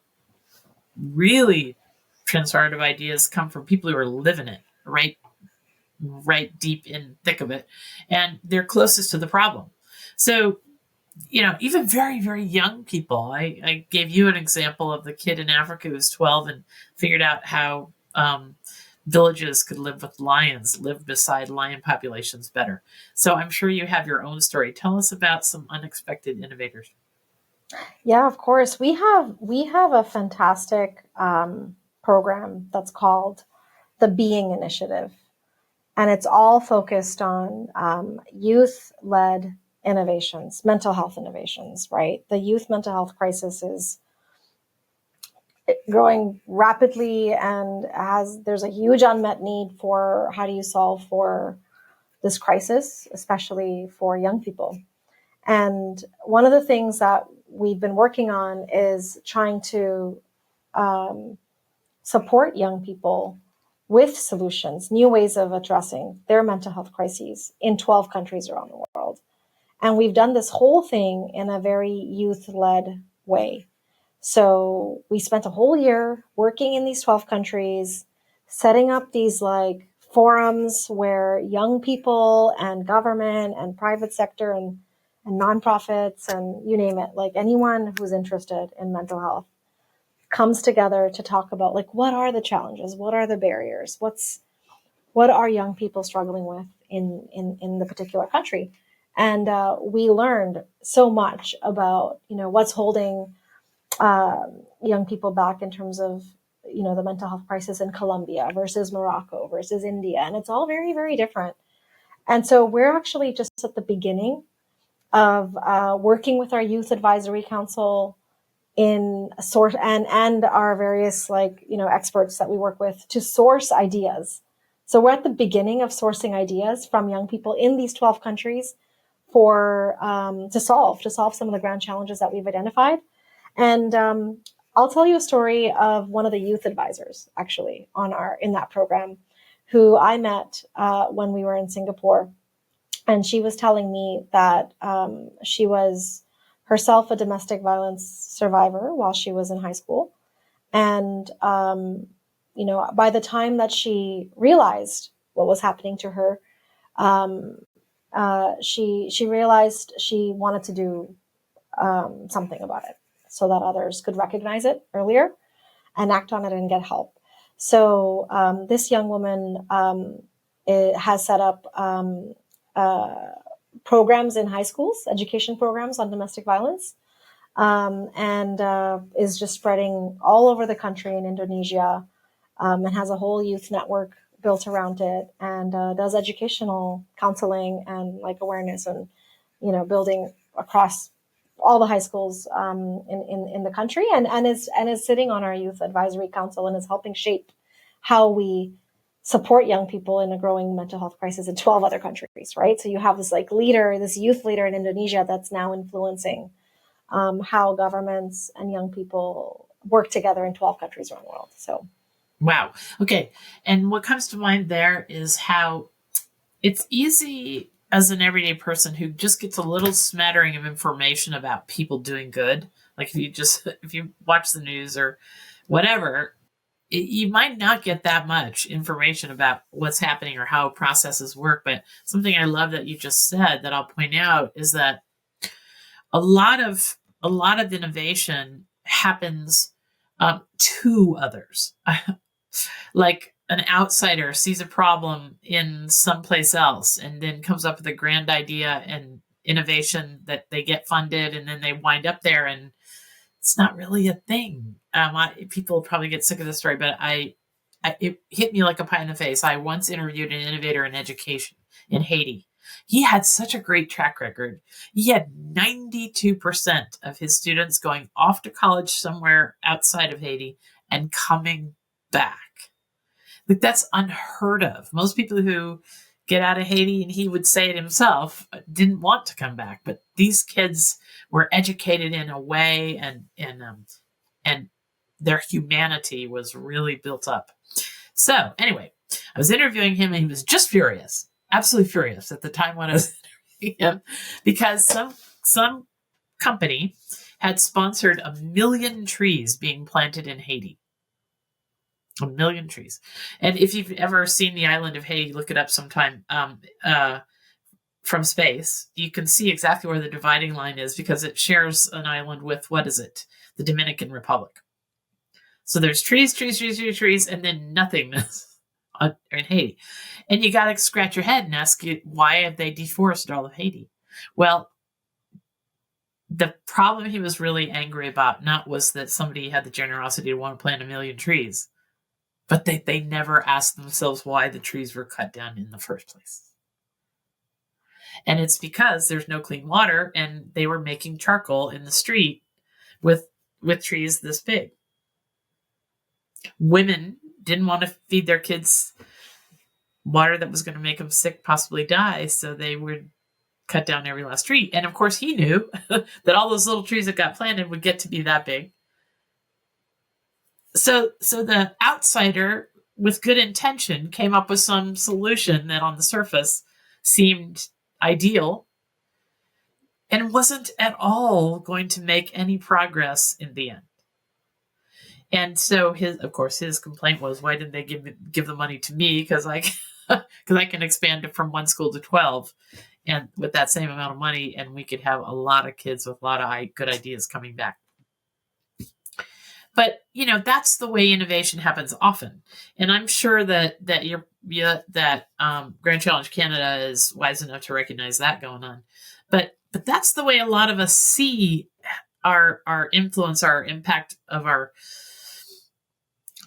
really transformative ideas come from people who are living it, right deep in thick of it, and they're closest to the problem. So, even very, very young people, I gave you an example of the kid in Africa who was 12 and figured out how villages could live with lions, live beside lion populations better. So I'm sure you have your own story. Tell us about some unexpected innovators. Yeah, of course. We have a fantastic program that's called the Being Initiative, and it's all focused on youth-led innovations, mental health innovations. Right, the youth mental health crisis is growing rapidly, and there's a huge unmet need for how do you solve for this crisis, especially for young people. And one of the things that we've been working on is trying to support young people with solutions, new ways of addressing their mental health crises in 12 countries around the world. And we've done this whole thing in a very youth-led way. So we spent a whole year working in these 12 countries, setting up these like forums where young people and government and private sector and nonprofits and you name it, like anyone who's interested in mental health comes together to talk about like, what are the challenges? What are the barriers? What are young people struggling with in the particular country? And we learned so much about, what's holding young people back in terms of, the mental health crisis in Colombia versus Morocco versus India. And it's all very, very different. And so we're actually just at the beginning of working with our youth advisory council in source and our various experts that we work with to source ideas. So we're at the beginning of sourcing ideas from young people in these 12 countries for to solve some of the grand challenges that we've identified. And I'll tell you a story of one of the youth advisors actually in that program, who I met when we were in Singapore. And she was telling me that she was herself a domestic violence survivor while she was in high school. And, by the time that she realized what was happening to her, she realized she wanted to do something about it so that others could recognize it earlier and act on it and get help. So this young woman has set up programs in high schools, education programs on domestic violence, and is just spreading all over the country in Indonesia, and has a whole youth network built around it, and does educational counseling and awareness and building across all the high schools in the country, and is sitting on our youth advisory council and is helping shape how we support young people in a growing mental health crisis in 12 other countries, right? So you have this this youth leader in Indonesia that's now influencing how governments and young people work together in 12 countries around the world. So, wow. Okay. And what comes to mind there is how it's easy as an everyday person who just gets a little smattering of information about people doing good. Like if you watch the news or whatever, you might not get that much information about what's happening or how processes work. But something I love that you just said that I'll point out is that a lot of innovation happens to others. Like an outsider sees a problem in someplace else and then comes up with a grand idea and innovation that they get funded, and then they wind up there and it's not really a thing. People probably get sick of this story, but it hit me like a pie in the face. I once interviewed an innovator in education in Haiti. He had such a great track record. He had 92% of his students going off to college somewhere outside of Haiti and coming back. Like, that's unheard of. Most people who get out of Haiti, and he would say it himself, didn't want to come back. But these kids were educated in a way, and their humanity was really built up. So anyway, I was interviewing him, and he was just furious, absolutely furious at the time when I was interviewing him, because some company had sponsored 1 million trees being planted in Haiti. 1 million trees. And if you've ever seen the island of Haiti, look it up sometime from space. You can see exactly where the dividing line is because it shares an island with, the Dominican Republic. So there's trees, and then nothingness in Haiti. And you got to scratch your head and ask you, why have they deforested all of Haiti? Well, the problem he was really angry about not was that somebody had the generosity to want to plant 1 million trees, but they never asked themselves why the trees were cut down in the first place. And it's because there's no clean water, and they were making charcoal in the street with trees this big. Women didn't want to feed their kids water that was going to make them sick, possibly die, so they would cut down every last tree. And of course he knew that all those little trees that got planted would get to be that big. So the outsider with good intention came up with some solution that on the surface seemed ideal and wasn't at all going to make any progress in the end. And so his complaint was, why didn't they give the money to me? Because I can expand it from 1 school to 12. And with that same amount of money, and we could have a lot of kids with a lot of good ideas coming back. But that's the way innovation happens often, and I'm sure that Grand Challenge Canada is wise enough to recognize that going on. But that's the way a lot of us see our influence, our impact of our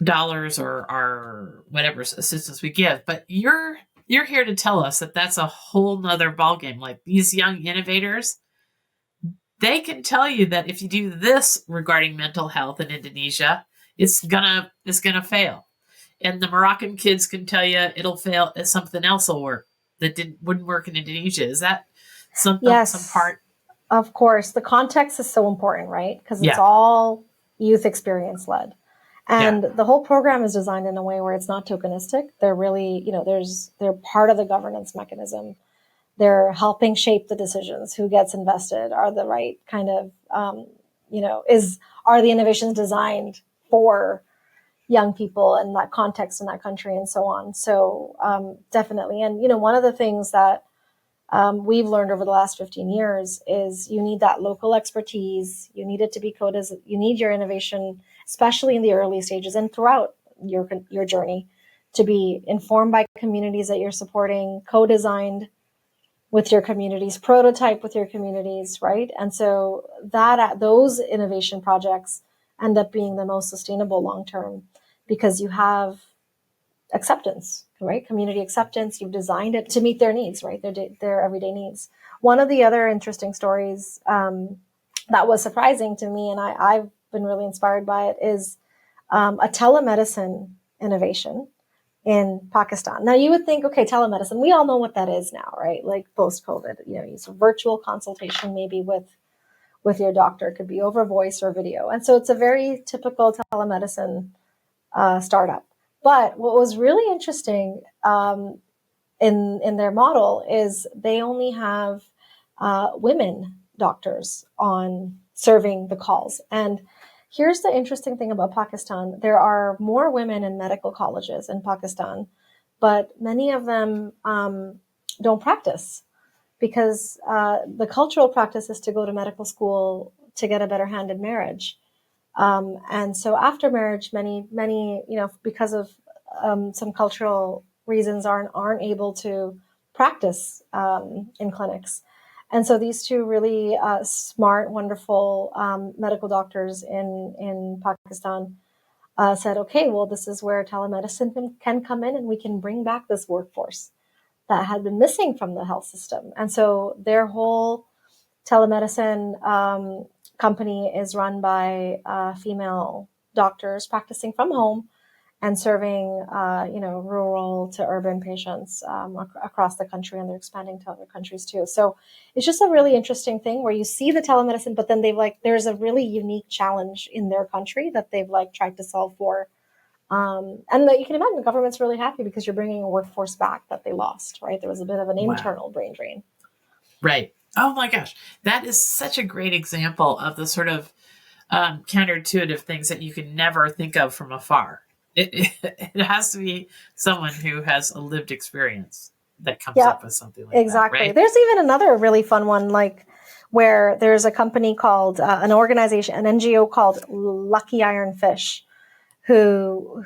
dollars or our whatever assistance we give. But you're here to tell us that that's a whole nother ballgame. Like these young innovators, they can tell you that if you do this regarding mental health in Indonesia, it's gonna fail. And the Moroccan kids can tell you it'll fail, and something else will work that wouldn't work in Indonesia. Is that some part? Of course. The context is so important, right? Because it's all youth experience led. And the whole program is designed in a way where it's not tokenistic. They're really, they're part of the governance mechanism. They're helping shape the decisions. Who gets invested? Are the right kind of, are the innovations designed for young people and that context in that country and so on. So definitely. And, one of the things that we've learned over the last 15 years is you need that local expertise. You need it to be you need your innovation, especially in the early stages and throughout your journey, to be informed by communities that you're supporting, co-designed with your communities, prototype with your communities, right? And so those innovation projects end up being the most sustainable long-term because you have acceptance, right? Community acceptance. You've designed it to meet their needs, right? Their everyday needs. One of the other interesting stories that was surprising to me, and I've been really inspired by it, is a telemedicine innovation in Pakistan. Now you would think, okay, telemedicine, we all know what that is now, right? Like post-COVID, it's a virtual consultation maybe with your doctor. It could be over voice or video. And so it's a very typical telemedicine startup. But what was really interesting in their model is they only have women doctors on serving the calls. And here's the interesting thing about Pakistan. There are more women in medical colleges in Pakistan, but many of them don't practice because the cultural practice is to go to medical school to get a better hand in marriage. And so after marriage, many, because of some cultural reasons aren't able to practice in clinics. And so these two really smart, wonderful medical doctors in Pakistan said, okay, well, this is where telemedicine can come in and we can bring back this workforce that had been missing from the health system. And so their whole telemedicine company is run by female doctors practicing from home and serving, rural to urban patients across the country, and they're expanding to other countries too. So it's just a really interesting thing where you see the telemedicine, but then there's a really unique challenge in their country that they've tried to solve for. And you can imagine the government's really happy because you're bringing a workforce back that they lost, right? There was a bit of an internal brain drain. Right. Oh my gosh. That is such a great example of the sort of counterintuitive things that you can never think of from afar. It has to be someone who has a lived experience that comes up with something like exactly. that. Right? There's even another really fun one, where there's a company called an NGO called Lucky Iron Fish Do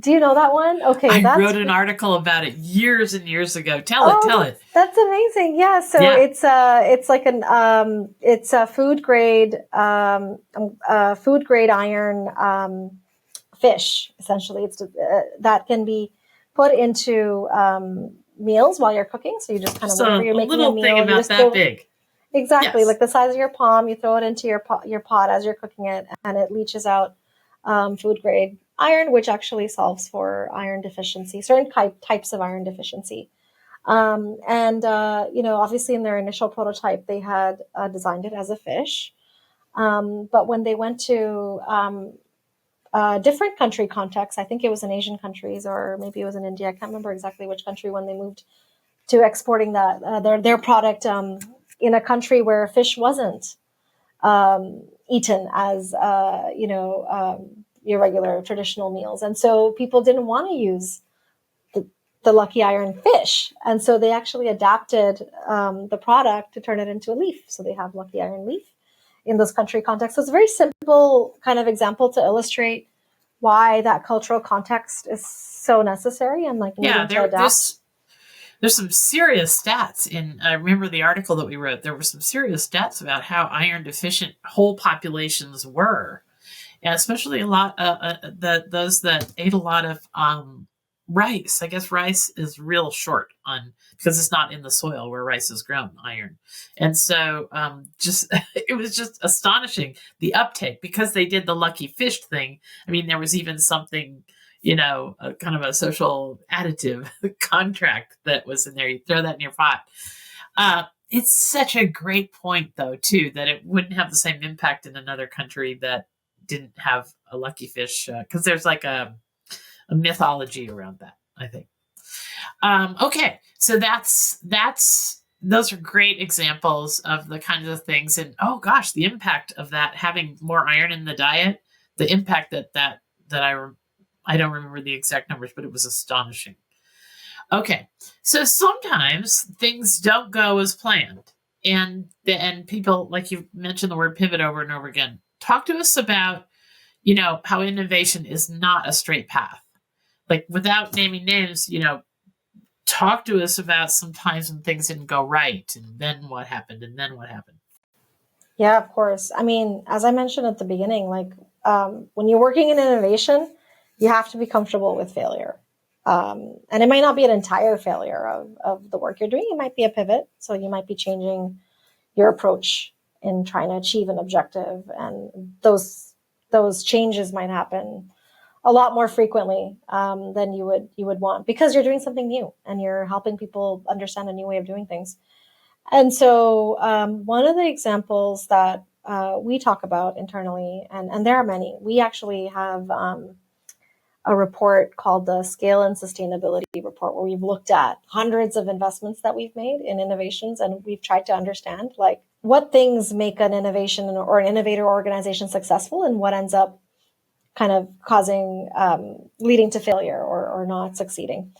you know that one? Okay, I wrote an article about it years and years ago. Tell it. That's amazing. Yeah, so it's like it's a food grade iron fish. Essentially, it's that can be put into meals while you're cooking. So you just kind of whenever you're making a meal, thing about you just that big. Exactly, Yes. like the size of your palm. You throw it into your pot as you're cooking it, and it leaches out food grade iron, which actually solves for iron deficiency, certain types of iron deficiency. Obviously in their initial prototype, they had designed it as a fish. But when they went to different country contexts, I think it was in Asian countries or maybe it was in India. I can't remember exactly which country when they moved to exporting their product in a country where fish wasn't eaten as your regular traditional meals, and so people didn't want to use the lucky iron fish, and so they actually adapted the product to turn it into a leaf. So they have lucky iron leaf in those country contexts. So it's a very simple kind of example to illustrate why that cultural context is so necessary and like needing to adapt. There's some serious stats I remember the article that we wrote. There were some serious stats about how iron deficient whole populations were, and especially a lot those that ate a lot of rice. I guess rice is real short on because it's not in the soil where rice is grown, iron. And so it was just astonishing the uptake because they did the lucky fish thing. I mean, there was even something, kind of a social additive contract that was in there. You throw that in your pot. It's such a great point, though, too, that it wouldn't have the same impact in another country that didn't have a lucky fish, because there's like a mythology around that, I think. Okay, so those are great examples of the kinds of things, and oh gosh, the impact of that having more iron in the diet, the impact that I don't remember the exact numbers, but it was astonishing. Okay, so sometimes things don't go as planned, and people, like you mentioned the word pivot over and over again. Talk to us about, how innovation is not a straight path. Like without naming names, talk to us about some times when things didn't go right, and then what happened, and then what happened. Yeah, of course. I mean, as I mentioned at the beginning, like when you're working in innovation, you have to be comfortable with failure. And it might not be an entire failure of the work you're doing. It might be a pivot. So you might be changing your approach in trying to achieve an objective. And those changes might happen a lot more frequently than you would want because you're doing something new and you're helping people understand a new way of doing things. And so one of the examples that we talk about internally, and there are many, we actually have a report called the Scale and Sustainability Report, where we've looked at hundreds of investments that we've made in innovations, and we've tried to understand like what things make an innovation or an innovator organization successful and what ends up kind of causing, leading to failure or not succeeding.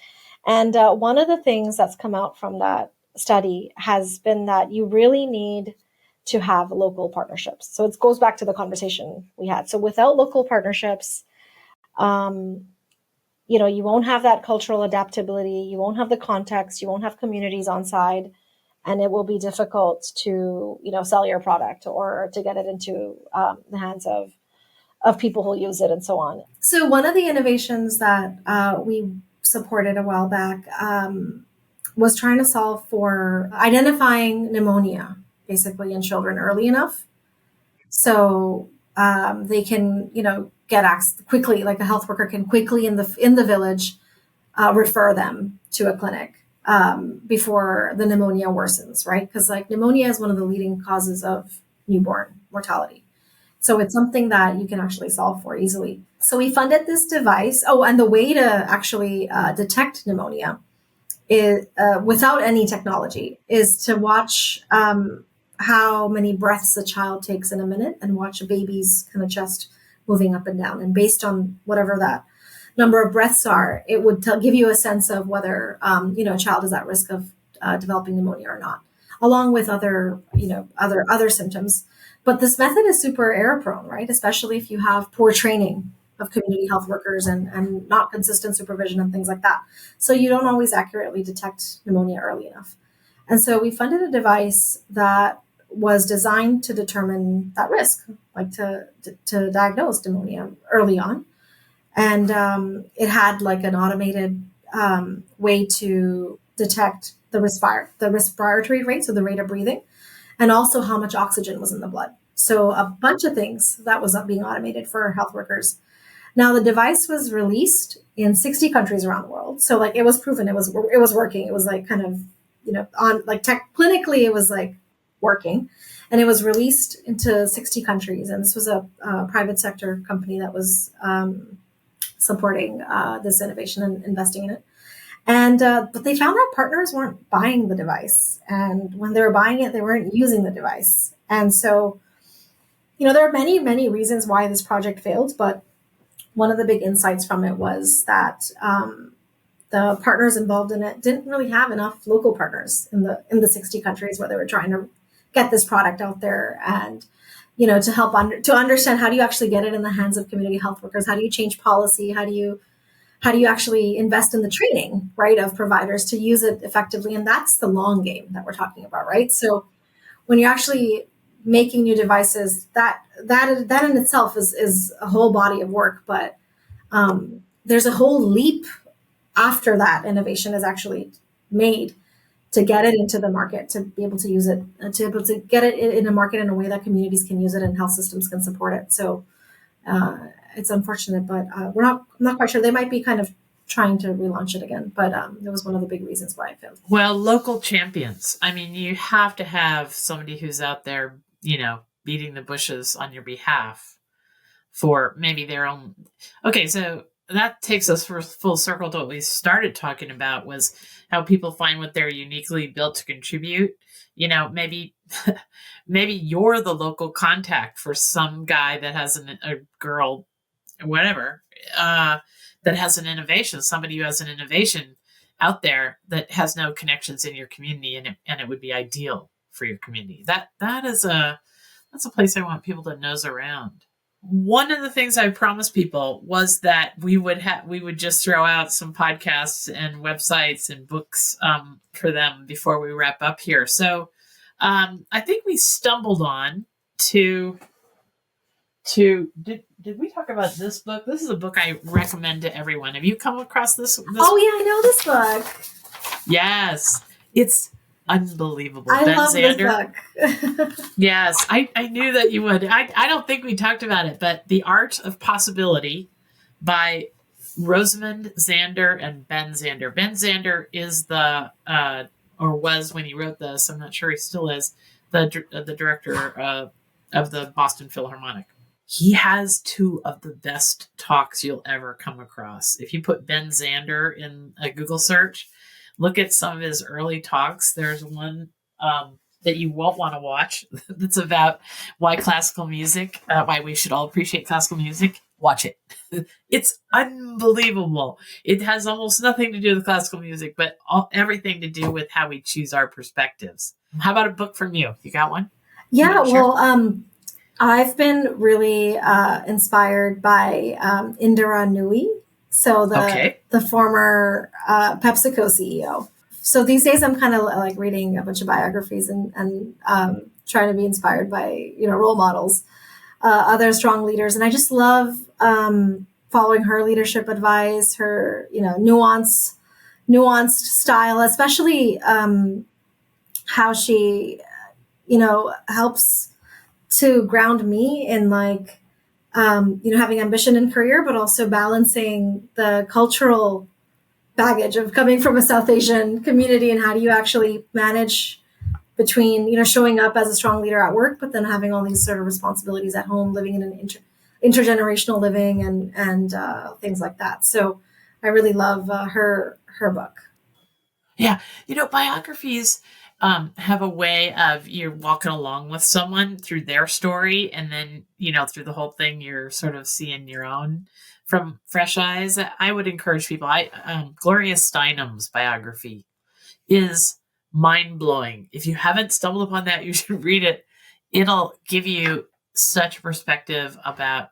And one of the things that's come out from that study has been that you really need to have local partnerships. So it goes back to the conversation we had. So without local partnerships, you won't have that cultural adaptability. You won't have the context. You won't have communities on side, and it will be difficult to, sell your product or to get it into the hands of people who use it and so on. So one of the innovations that we supported a while back was trying to solve for identifying pneumonia, basically in children early enough. So they can, get access quickly, like a health worker can quickly in the village refer them to a clinic before the pneumonia worsens, right? Because like pneumonia is one of the leading causes of newborn mortality. So it's something that you can actually solve for easily. So we funded this device. Oh, and the way to actually detect pneumonia is without any technology is to watch how many breaths a child takes in a minute and watch a baby's kind of chest moving up and down. And based on whatever that number of breaths are, it would give you a sense of whether, a child is at risk of developing pneumonia or not, along with other symptoms. But this method is super error prone, right? Especially if you have poor training of community health workers and not consistent supervision and things like that. So you don't always accurately detect pneumonia early enough. And so we funded a device that was designed to determine that risk, like to diagnose pneumonia early on. And it had like an automated way to detect the respiratory rate, so the rate of breathing, and also how much oxygen was in the blood. So a bunch of things that was being automated for health workers. Now the device was released in 60 countries around the world. So like it was proven it was working. It was like kind of, on like clinically it was like working, and it was released into 60 countries. And this was a private sector company that was supporting this innovation and investing in it. And but they found that partners weren't buying the device, and when they were buying it, they weren't using the device. And so, there are many reasons why this project failed, but one of the big insights from it was that the partners involved in it didn't really have enough local partners in the 60 countries where they were trying to get this product out there, and to help to understand how do you actually get it in the hands of community health workers, how do you change policy, how do you actually invest in the training, right, of providers to use it effectively. And that's the long game that we're talking about, right? So when you're actually making new devices, that in itself is a whole body of work, but there's a whole leap after that innovation is actually made to get it into the market, to be able to use it, to be able to get it in a market in a way that communities can use it and health systems can support it. So it's unfortunate, but I'm not quite sure. They might be kind of trying to relaunch it again, but it was one of the big reasons why it failed. Well, local champions. I mean, you have to have somebody who's out there, beating the bushes on your behalf for maybe their own. Okay, so that takes us full circle to what we started talking about, was how people find what they're uniquely built to contribute. Maybe you're the local contact for some guy that has a girl, whatever, that has an innovation, somebody who has an innovation out there that has no connections in your community, and it would be ideal for your community. That's a place I want people to nose around. One of the things I promised people was that we would just throw out some podcasts and websites and books for them before we wrap up here. So I think we stumbled on to did we talk about this book? This is a book I recommend to everyone. Have you come across this? Oh yeah, I know this book. Yes, it's unbelievable. I Ben love Zander. This book. Yes, I knew that you would. I don't think we talked about it, but The Art of Possibility by Rosamund Zander and Ben Zander. Ben Zander is or was when he wrote this, I'm not sure he still is, the director of the Boston Philharmonic. He has two of the best talks you'll ever come across. If you put Ben Zander in a Google search, look at some of his early talks. There's one that you won't want to watch that's about why we should all appreciate classical music. Watch it. It's unbelievable. It has almost nothing to do with classical music, but everything to do with how we choose our perspectives. How about a book from you? You got one? Yeah, well, I've been really inspired by Indira Nooyi, so the former PepsiCo CEO. So these days I'm kind of like reading a bunch of biographies and trying to be inspired by role models, other strong leaders, and I just love following her leadership advice, her nuanced style, especially how she helps to ground me in like having ambition in career, but also balancing the cultural baggage of coming from a South Asian community, and how do you actually manage between showing up as a strong leader at work, but then having all these sort of responsibilities at home, living in an intergenerational living and things like that. So I really love her book. Yeah, biographies have a way of you're walking along with someone through their story, and then through the whole thing you're sort of seeing your own from fresh eyes. I would encourage people. Gloria Steinem's biography is mind-blowing. If you haven't stumbled upon that, you should read it. It'll give you such a perspective about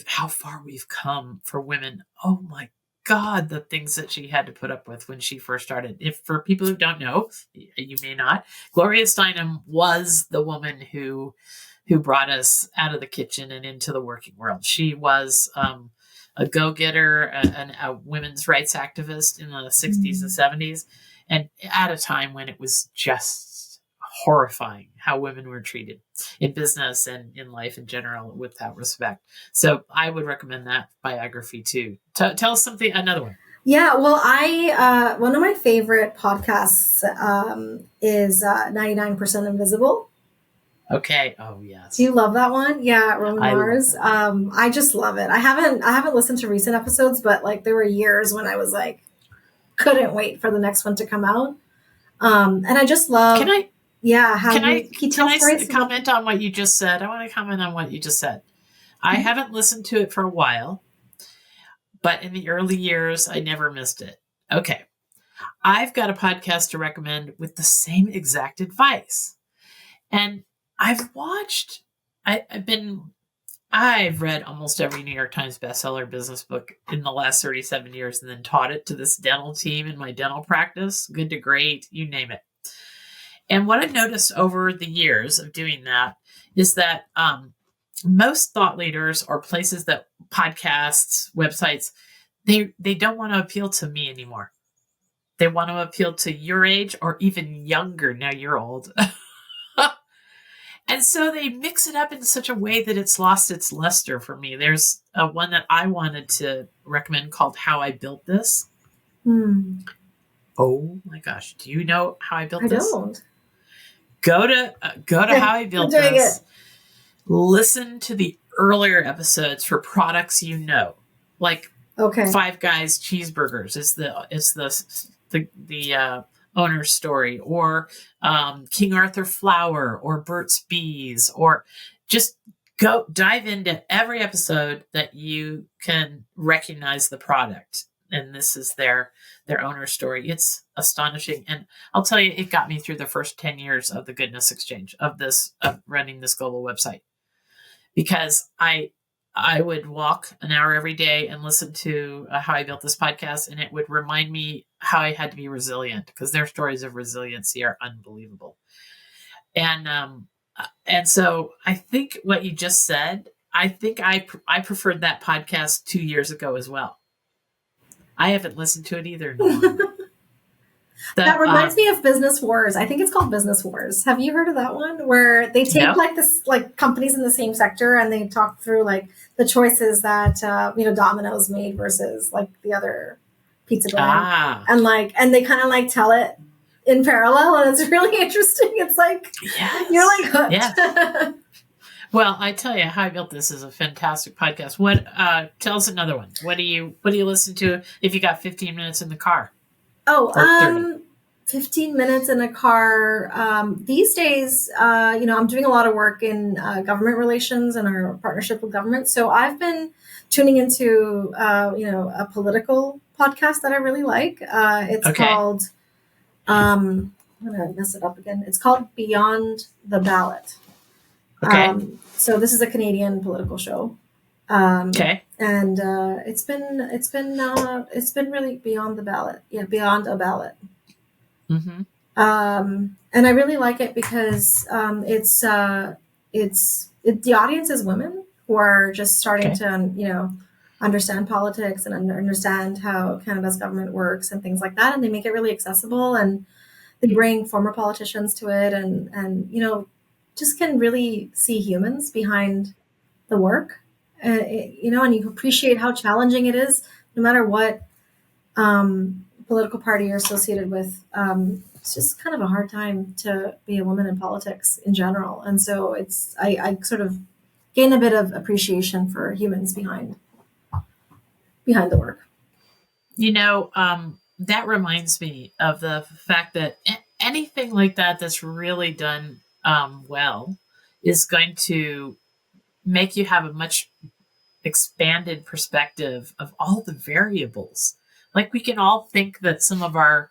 how far we've come for women. Oh my God, the things that she had to put up with when she first started. If for people who don't know, you may not, Gloria Steinem was the woman who brought us out of the kitchen and into the working world. She was a go-getter, a women's rights activist in the 60s and 70s, and at a time when it was just horrifying how women were treated in business and in life in general without respect. So I would recommend that biography too. Tell us another one. Yeah, well, I one of my favorite podcasts is 99% Invisible. Okay. Oh yes. Do you love that one? Yeah, Roman Mars. I just love it. I haven't listened to recent episodes, but like there were years when I was like couldn't wait for the next one to come out. And I just love. Can I stories comment on what you just said? I want to comment on what you just said. I haven't listened to it for a while, but in the early years, I never missed it. Okay. I've got a podcast to recommend with the same exact advice. And I've read almost every New York Times bestseller business book in the last 37 years and then taught it to this dental team in my dental practice, good to great, you name it. And what I've noticed over the years of doing that is that most thought leaders or places that podcasts, websites, they don't want to appeal to me anymore. They want to appeal to your age or even younger. Now you're old. And so they mix it up in such a way that it's lost its luster for me. There's one that I wanted to recommend called How I Built This. Oh my gosh. Do you know how I built this? I don't. Go to How I Built This. Listen to the earlier episodes for products you know. Like Five Guys cheeseburgers is the owner's story, or King Arthur flour, or Burt's Bees, or just go dive into every episode that you can recognize the product. And this is their owner's story. It's astonishing. And I'll tell you, it got me through the first 10 years of the Goodness Exchange of running this global website, because I would walk an hour every day and listen to How I Built This podcast, and it would remind me how I had to be resilient, because their stories of resiliency are unbelievable. And so I think what you just said, I think I preferred that podcast 2 years ago as well. I haven't listened to it either. That reminds me of Business Wars. I think it's called Business Wars. Have you heard of that one? Where they take companies in the same sector and they talk through like the choices that Domino's made versus like the other pizza brand, and they kind of like tell it in parallel, and it's really interesting. It's like you're like hooked. Yes. Well, I tell you, How I Built This is a fantastic podcast. What? Tell us another one. What do you listen to if you got 15 minutes in the car? 15 minutes in a car. These days, I'm doing a lot of work in government relations and our partnership with government. So I've been tuning into, a political podcast that I really like. It's called, I'm going to mess it up again. It's called Beyond the Ballot. Okay. So this is a Canadian political show. And it's been really beyond the ballot. Yeah, beyond a ballot. Mm-hmm. And I really like it because the audience is women who are just starting to understand politics and understand how Canada's government works and things like that, and they make it really accessible, and they bring former politicians to it, and just can really see humans behind the work. And you appreciate how challenging it is, no matter what political party you're associated with. It's just kind of a hard time to be a woman in politics in general. And so I sort of gain a bit of appreciation for humans behind the work. That reminds me of the fact that anything like that that's really done well is going to make you have a much expanded perspective of all the variables. Like we can all think that some of our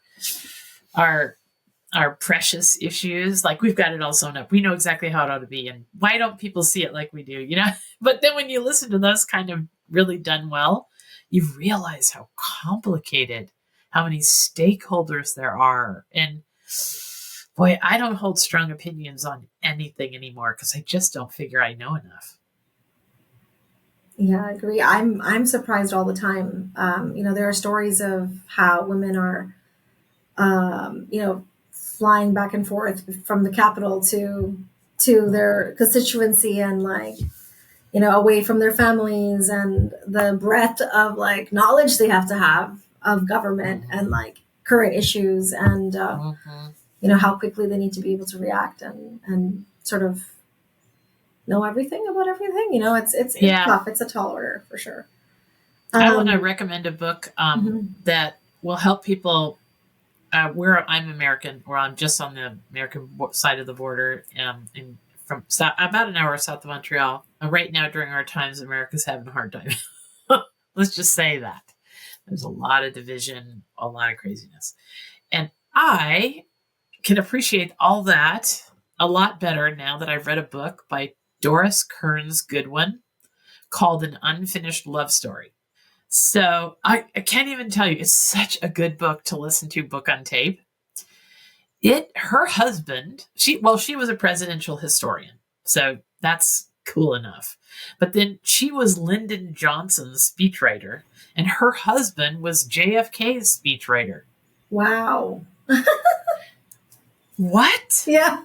our precious issues. Like we've got it all sewn up. We know exactly how it ought to be. And why don't people see it like we do, you know? But then when you listen to those kind of really done well, you realize how complicated, how many stakeholders there are. And boy, I don't hold strong opinions on anything anymore because I just don't figure I know enough. Yeah, I agree. I'm surprised all the time. There are stories of how women are, flying back and forth from the capital to their constituency and like, away from their families and the breadth of like knowledge they have to have of government and like current issues and, how quickly they need to be able to react and sort of know everything about everything. It's tough. It's a tall order for sure. I want to recommend a book that will help people. Where I'm American, or I'm just on the American side of the border, from about an hour south of Montreal. Right now, during our times, America's having a hard time. Let's just say that. There's a lot of division, a lot of craziness. And I can appreciate all that a lot better now that I've read a book by Doris Kearns Goodwin called An Unfinished Love Story. So I can't even tell you, it's such a good book to listen to, book on tape. Her husband, she was a presidential historian, so that's cool enough. But then she was Lyndon Johnson's speechwriter, and her husband was JFK's speechwriter. Wow. What? Yeah.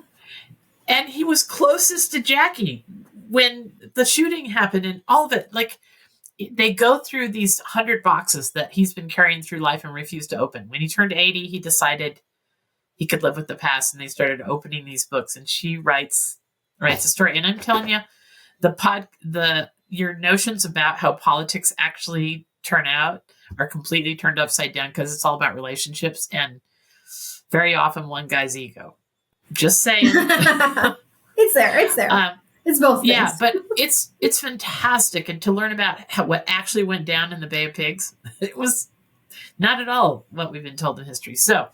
And he was closest to Jackie when the shooting happened and all of it. Like, they go through these 100 boxes that he's been carrying through life and refused to open. When he turned 80, he decided he could live with the past, and they started opening these books. And she writes a story. And I'm telling you, your notions about how politics actually turn out are completely turned upside down because it's all about relationships and very often one guy's ego. Just saying. It's there. It's both things. Yeah, but it's fantastic. And to learn about what actually went down in the Bay of Pigs, it was not at all what we've been told in history. So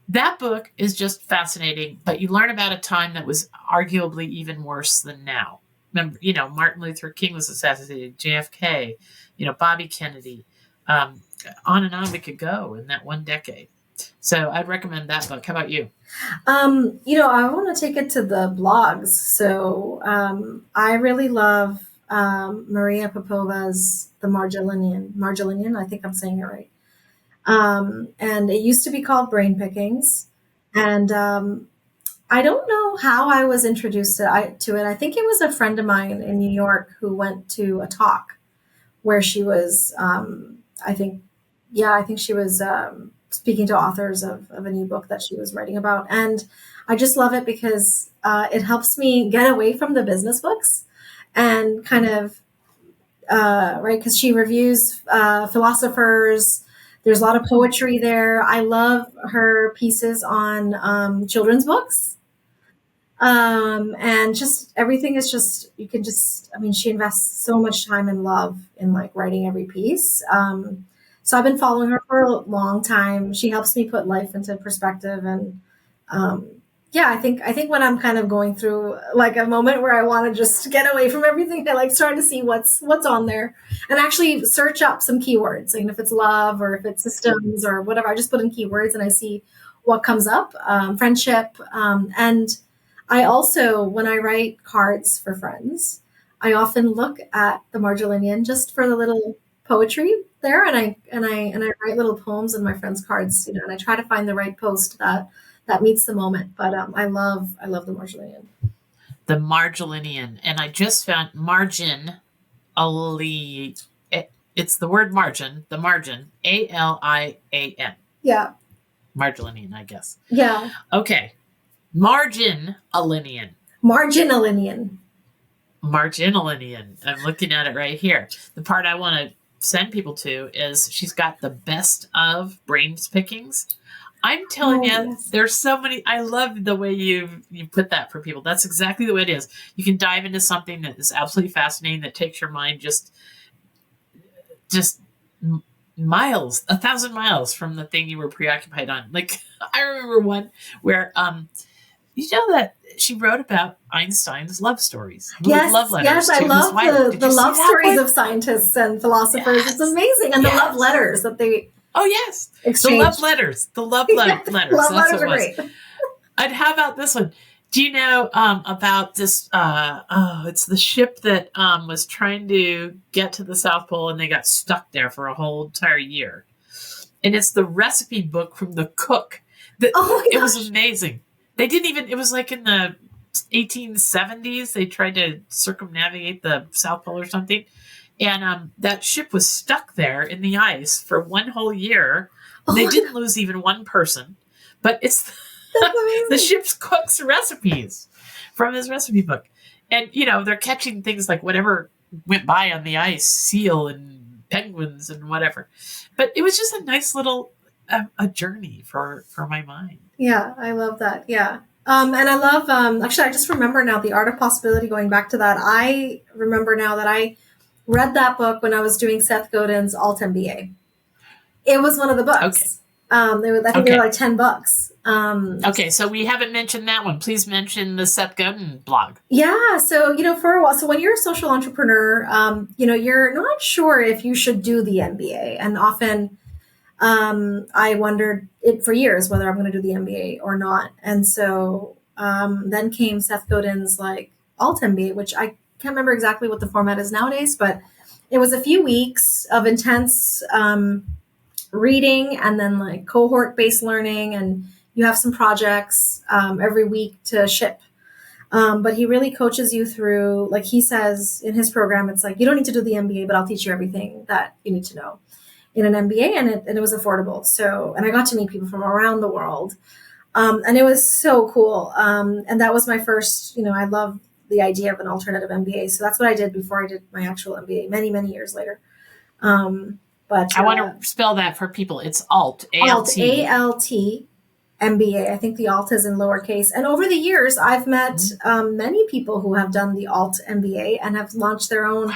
that book is just fascinating, but you learn about a time that was arguably even worse than now. Remember, Martin Luther King was assassinated, JFK, Bobby Kennedy, on and on we could go in that one decade. So I'd recommend that book. How about you? I want to take it to the blogs. So I really love Maria Popova's The Margilinian. I think I'm saying it right. And it used to be called Brain Pickings. And I don't know how I was introduced to it. I think it was a friend of mine in New York who went to a talk where she was, I think she was speaking to authors of a new book that she was writing about. And I just love it because it helps me get away from the business books and kind of, because she reviews philosophers. There's a lot of poetry there. I love her pieces on children's books. And just everything is just, she invests so much time and love in like writing every piece. So I've been following her for a long time. She helps me put life into perspective. And I think when I'm kind of going through like a moment where I want to just get away from everything, I like starting to see what's on there and actually search up some keywords. Like if it's love or if it's systems or whatever, I just put in keywords and I see what comes up, friendship. And I also, when I write cards for friends, I often look at the Margilinian just for the little poetry there, and I write little poems in my friends' cards, and I try to find the right post that meets the moment. But I love the Margilinian. The Margilinian, and I just found margin. It's the word margin. The margin. ALIAN. Yeah. Margilinian, I guess. Yeah. Okay. Marginalinian. Marginalinian. I'm looking at it right here. The part I want to send people to is she's got the best of brains pickings. I'm telling you, yes. There's so many. I love the way you put that for people. That's exactly the way it is. You can dive into something that is absolutely fascinating, that takes your mind just miles, 1,000 miles from the thing you were preoccupied on. Like, I remember one where, you know that she wrote about Einstein's love stories, love letters Yes, I to his love wife. Did the you see love that stories one? of scientists and philosophers. It's Yes. amazing. And the love Yes. letters that they Oh, yes. exchange. The love letters. The love letters. Love That's letters what it are was. great. And how about this one? Do you know about this? It's the ship that was trying to get to the South Pole and they got stuck there for a whole entire year. And it's the recipe book from the cook. Oh my It was gosh. amazing. They didn't even, it was like in the 1870s, they tried to circumnavigate the South Pole or something. And that ship was stuck there in the ice for one whole year. Oh They my didn't lose even one person. But it's That's amazing. the ship's cook's recipes from his recipe book. And, they're catching things like whatever went by on the ice, seal and penguins and whatever. But it was just a nice little a journey for my mind. Yeah, I love that. Yeah. And I love, actually, I just remember now the art of possibility, going back to that. I remember now that I read that book when I was doing Seth Godin's Alt MBA. It was one of the books. Okay. I think they were like $10. Okay, so we haven't mentioned that one. Please mention the Seth Godin blog. Yeah. So, for a while, so when you're a social entrepreneur, you're not sure if you should do the MBA. And often I wondered it for years whether I'm going to do the MBA or not. And so then came Seth Godin's like Alt MBA, which I can't remember exactly what the format is nowadays, but it was a few weeks of intense reading and then like cohort based learning, and you have some projects every week to ship. But he really coaches you through, like he says in his program, it's like, you don't need to do the MBA, but I'll teach you everything that you need to know in an MBA, and it was affordable. So, and I got to meet people from around the world. And it was so cool. And that was my first, I love the idea of an alternative MBA. So that's what I did before I did my actual MBA many, many years later. But I want to spell that for people. It's Alt, Alt, A-L-T. A-L-T, MBA. I think the Alt is in lowercase. And over the years, I've met many people who have done the Alt MBA and have launched their own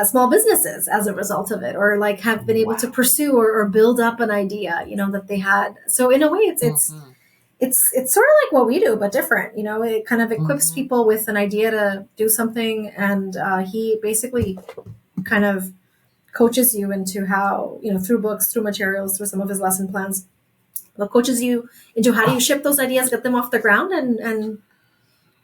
small businesses as a result of it, or like have been able to pursue or build up an idea, that they had. So in a way, it's sort of like what we do, but different. It kind of equips people with an idea to do something, and he basically kind of coaches you into how, through books, through materials, through some of his lesson plans, but coaches you into how do you ship those ideas, get them off the ground, and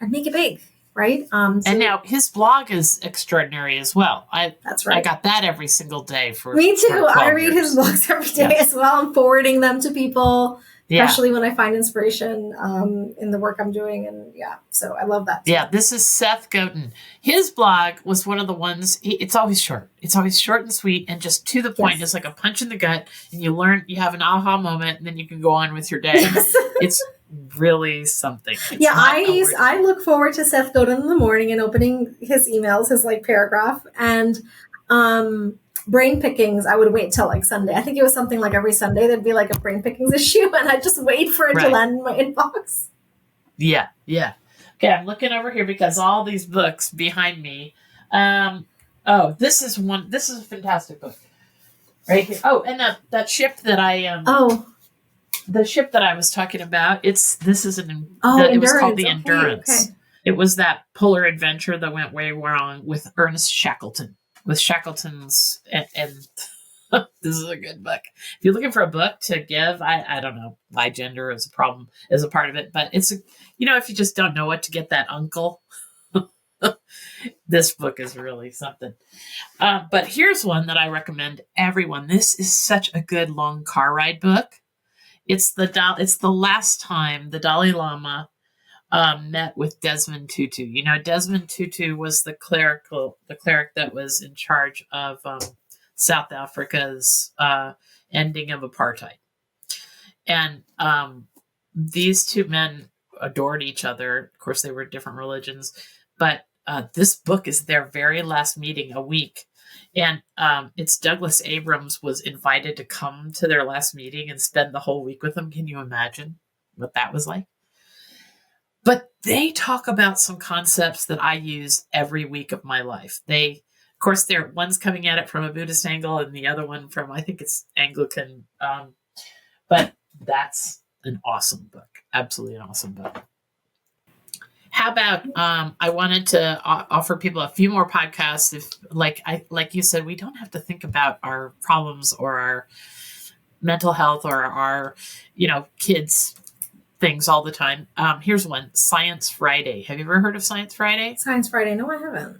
make it big. Right. And now his blog is extraordinary as well. That's right. I got that every single day for me too. For I read years. his blogs every day as well. I'm forwarding them to people, especially when I find inspiration in the work I'm doing. And so I love that too. Yeah, this is Seth Godin. His blog was one of the ones, it's always short. It's always short and sweet and just to the point. It's like a punch in the gut, and you have an aha moment, and then you can go on with your day. Yes. It's really something. It's I look forward to Seth Godin in the morning and opening his emails, his like paragraph, and brain pickings. I would wait till like Sunday. I think it was something like every Sunday there'd be like a brain pickings issue, and I'd just wait for it to land in my inbox. Yeah. Okay, I'm looking over here because all these books behind me. This is a fantastic book right here. Oh, and that ship that the ship that I was talking about, it was called the Endurance. Okay. It was that polar adventure that went way wrong with Ernest Shackleton. With Shackleton's, and this is a good book. If you're looking for a book to give, I don't know why gender is a problem, is a part of it, but it's, if you just don't know what to get that uncle, this book is really something. But here's one that I recommend everyone. This is such a good long car ride book. It's the last time the Dalai Lama met with Desmond Tutu. Desmond Tutu was the cleric that was in charge of South Africa's ending of apartheid. And these two men adored each other. Of course, they were different religions, but this book is their very last meeting a week. And it's Douglas Abrams was invited to come to their last meeting and spend the whole week with them. Can you imagine what that was like? But they talk about some concepts that I use every week of my life. They course, one's coming at it from a Buddhist angle and the other one from, I think it's Anglican. But that's an awesome book. Absolutely an awesome book. How about I wanted to offer people a few more podcasts. If like you said, we don't have to think about our problems or our mental health or our kids things all the time. Here's one, Science Friday. Have you ever heard of Science Friday? Science Friday. No, I haven't.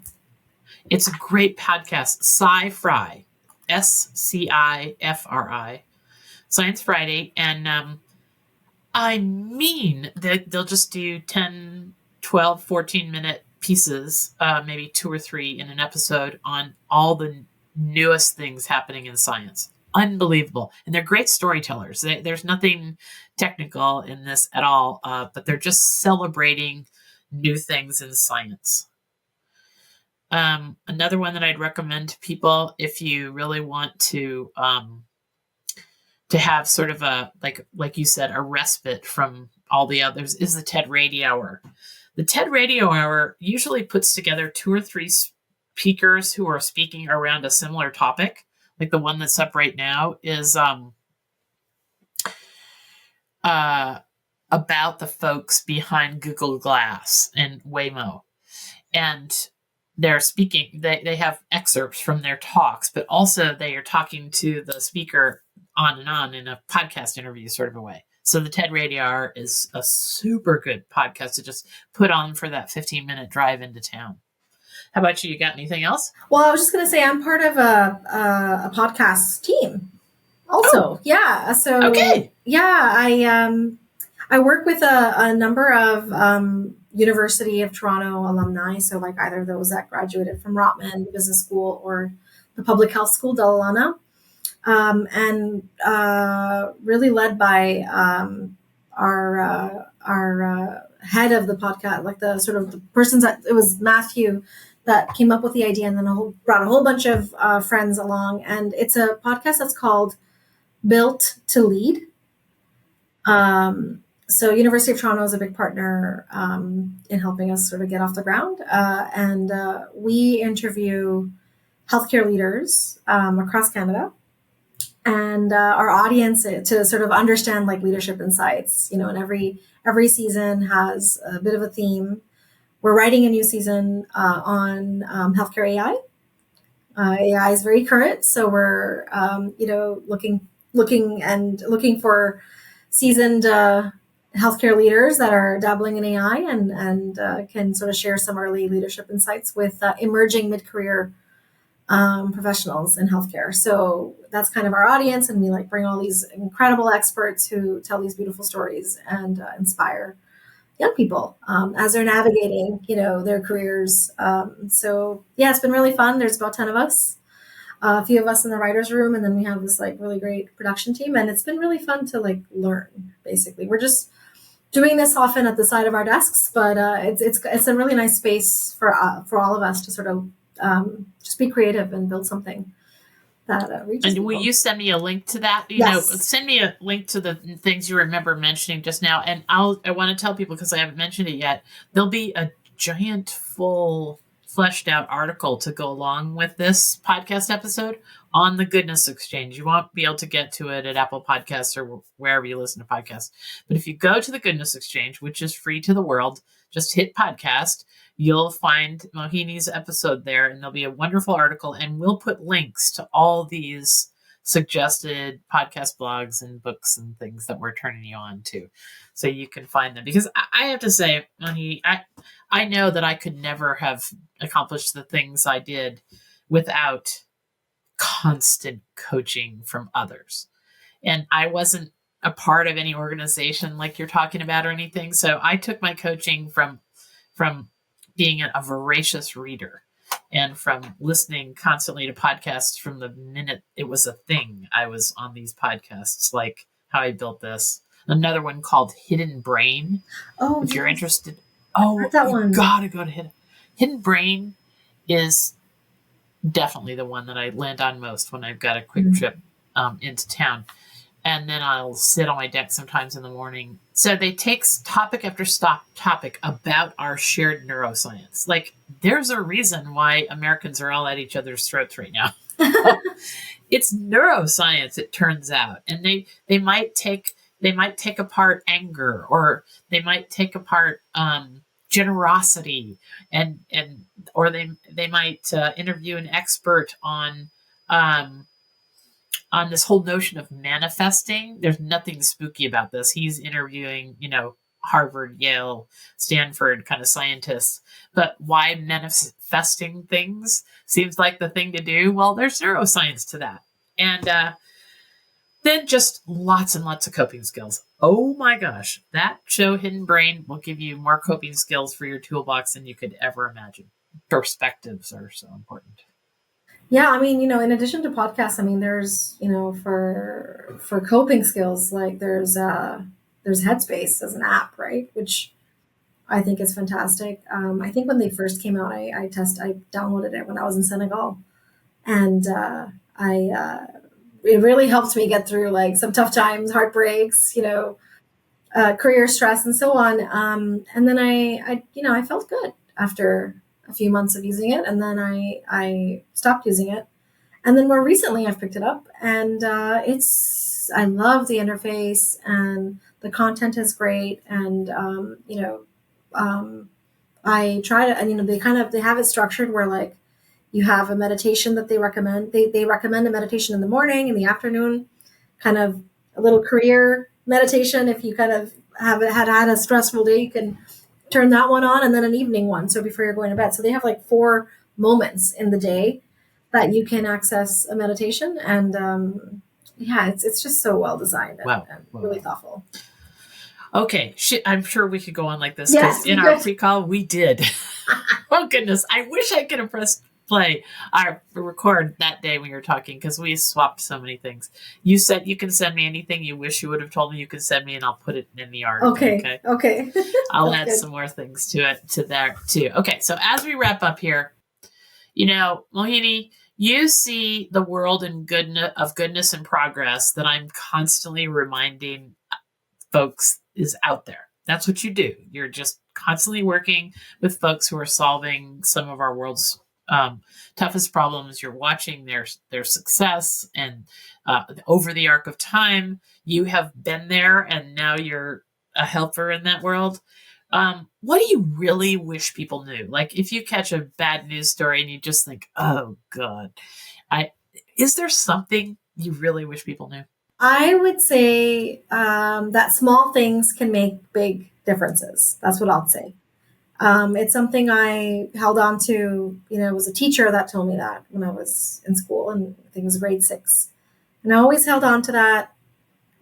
It's a great podcast. Sci-Fri, SCIFRI, Science Friday, and I mean they'll just do 10, 12, 14-minute pieces, maybe 2 or 3 in an episode on all the newest things happening in science. Unbelievable. And they're great storytellers. There's nothing technical in this at all, but they're just celebrating new things in science. Another one that I'd recommend to people, if you really want to have sort of a, like you said, a respite from all the others, is the TED Radio Hour. The TED Radio Hour usually puts together 2 or 3 speakers who are speaking around a similar topic. Like the one that's up right now is about the folks behind Google Glass and Waymo. And they're speaking, they have excerpts from their talks, but also they are talking to the speaker on and on in a podcast interview sort of a way. So the TED Radio Hour is a super good podcast to just put on for that 15-minute drive into town. How about you? You got anything else? Well, I was just going to say I'm part of a podcast team also. Oh. Yeah. So, okay. Yeah, I work with a number of University of Toronto alumni. So like either those that graduated from Rotman Business School or the Public Health School, Dalalana. And really led by our head of the podcast, like the sort of the persons that it was Matthew that came up with the idea, and then brought a whole bunch of friends along. And it's a podcast that's called Built to Lead. So University of Toronto is a big partner in helping us sort of get off the ground, and we interview healthcare leaders across Canada. And our audience to sort of understand like leadership insights, and every season has a bit of a theme. We're writing a new season on healthcare AI. AI is very current, so we're looking for seasoned healthcare leaders that are dabbling in AI and can sort of share some early leadership insights with emerging mid-career professionals in healthcare. So that's kind of our audience, and we like bring all these incredible experts who tell these beautiful stories and inspire young people as they're navigating, their careers. So yeah, it's been really fun. There's about 10 of us, a few of us in the writer's room, and then we have this like really great production team, and it's been really fun to like learn. Basically, we're just doing this often at the side of our desks, but it's a really nice space for all of us to sort of just be creative and build something that reaches And people. will you send me a link to that? Yes. Send me a link to the things you remember mentioning just now. And I want to tell people, because I haven't mentioned it yet, there'll be a giant, full, fleshed out article to go along with this podcast episode on the Goodness Exchange. You won't be able to get to it at Apple Podcasts or wherever you listen to podcasts. But if you go to the Goodness Exchange, which is free to the world, just hit podcast. You'll find Mohini's episode there, and there'll be a wonderful article, and we'll put links to all these suggested podcast blogs and books and things that we're turning you on to, so you can find them. Because I have to say, Mohini, I know that I could never have accomplished the things I did without constant coaching from others. And I wasn't a part of any organization like you're talking about or anything. So I took my coaching from being a voracious reader and from listening constantly to podcasts from the minute it was a thing. I was on these podcasts, like How I Built This. Another one called Hidden Brain. Oh, if you're yes. interested. I heard that one. Gotta go to Hidden Brain is definitely the one that I land on most when I've got a quick trip into town. and then I'll sit on my deck sometimes in the morning. So they take topic after topic about our shared neuroscience. Like, there's a reason why Americans are all at each other's throats right now. It's neuroscience, it turns out, and they might take apart anger, or they might take apart generosity, and or they might interview an expert on this whole notion of manifesting. There's nothing spooky about this. He's interviewing, Harvard, Yale, Stanford kind of scientists. But why manifesting things seems like the thing to do? Well, there's neuroscience to that. And then just lots and lots of coping skills. Oh my gosh, that show Hidden Brain will give you more coping skills for your toolbox than you could ever imagine. Perspectives are so important. Yeah, I mean, in addition to podcasts, I mean, there's, for coping skills, like there's Headspace as an app, right? Which I think is fantastic. I think when they first came out, I downloaded it when I was in Senegal, and it really helped me get through like some tough times, heartbreaks, career stress, and so on. And then I felt good after a few months of using it, and then I stopped using it, and then more recently I've picked it up, and I love the interface, and the content is great, and I try to, and they have it structured where like you have a meditation that they recommend. They recommend a meditation in the morning, in the afternoon, kind of a little career meditation. If you kind of had a stressful day, you can turn that one on, and then an evening one. So before you're going to bed. So they have like 4 moments in the day that you can access a meditation. And it's just so well designed and really thoughtful. Okay, I'm sure we could go on like this, because in our pre-call we did. Oh goodness, I wish I could have pressed play or record that day when you were talking, because we swapped so many things. You said you can send me anything you wish you would have told me. You can send me, and I'll put it in the article. Okay. I'll add some more things to that too. Okay, so as we wrap up here, Mohini, you see the world of goodness and progress that I'm constantly reminding folks is out there. That's what you do. You're just constantly working with folks who are solving some of our world's toughest problems. You're watching their success, and over the arc of time, you have been there, and now you're a helper in that world. What do you really wish people knew? Like, if you catch a bad news story and you just think, oh God, is there something you really wish people knew? I would say that small things can make big differences. That's what I'll say. It's something I held on to. It was a teacher that told me that when I was in school, and I think it was grade 6. And I always held on to that.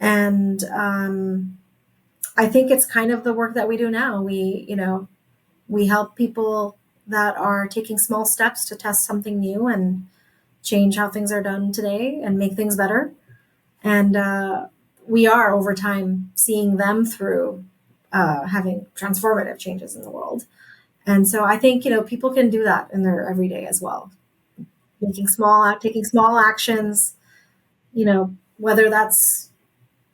And I think it's kind of the work that we do now. We help people that are taking small steps to test something new and change how things are done today and make things better. And we are, over time, seeing them through having transformative changes in the world. And so I think, people can do that in their everyday as well. Taking small actions, whether that's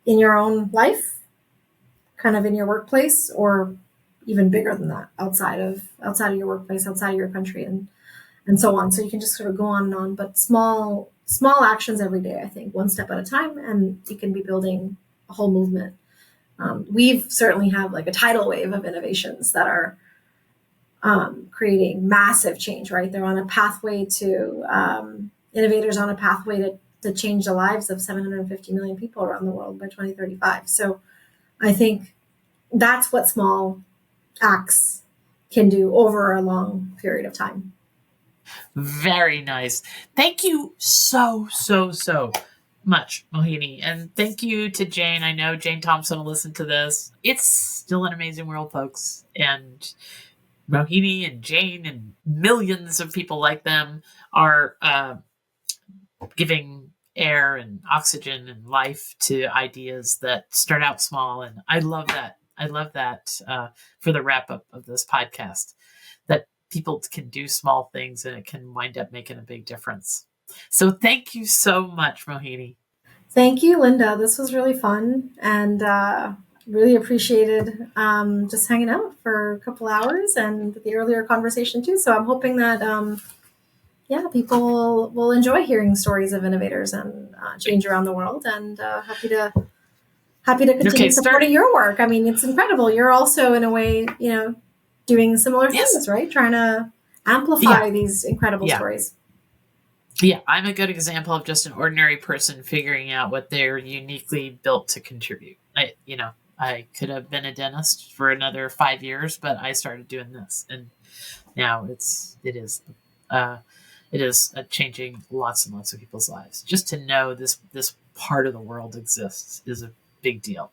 in your own life, kind of in your workplace, or even bigger than that, outside of your workplace, outside of your country, and so on. So you can just sort of go on and on, but small actions every day, I think, one step at a time, and you can be building a whole movement. We've certainly have like a tidal wave of innovations that are creating massive change, right? They're on a pathway to, Innovators on a pathway to change the lives of 750 million people around the world by 2035. So I think that's what small acts can do over a long period of time. Very nice. Thank you so much, Mohini. And thank you to Jane. I know Jane Thompson will listen to this. It's still an amazing world, folks. And Mohini and Jane and millions of people like them are giving air and oxygen and life to ideas that start out small. And I love that. For the wrap up of this podcast, that people can do small things and it can wind up making a big difference. So thank you so much, Mohini. Thank you, Linda. This was really fun, and really appreciated just hanging out for a couple hours and the earlier conversation too. So I'm hoping that people will enjoy hearing stories of innovators and change around the world, and happy to continue supporting your work. I mean, it's incredible. You're also, in a way, doing similar things, right? Trying to amplify these incredible stories. Yeah, I'm a good example of just an ordinary person figuring out what they're uniquely built to contribute. I could have been a dentist for another 5 years, but I started doing this, and now it is changing lots and lots of people's lives. Just to know this part of the world exists is a big deal.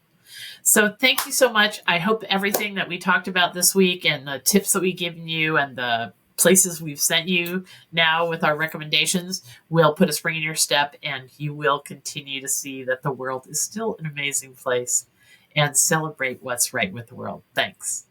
So thank you so much. I hope everything that we talked about this week and the tips that we've given you and the places we've sent you now with our recommendations will put a spring in your step, and you will continue to see that the world is still an amazing place and celebrate what's right with the world. Thanks.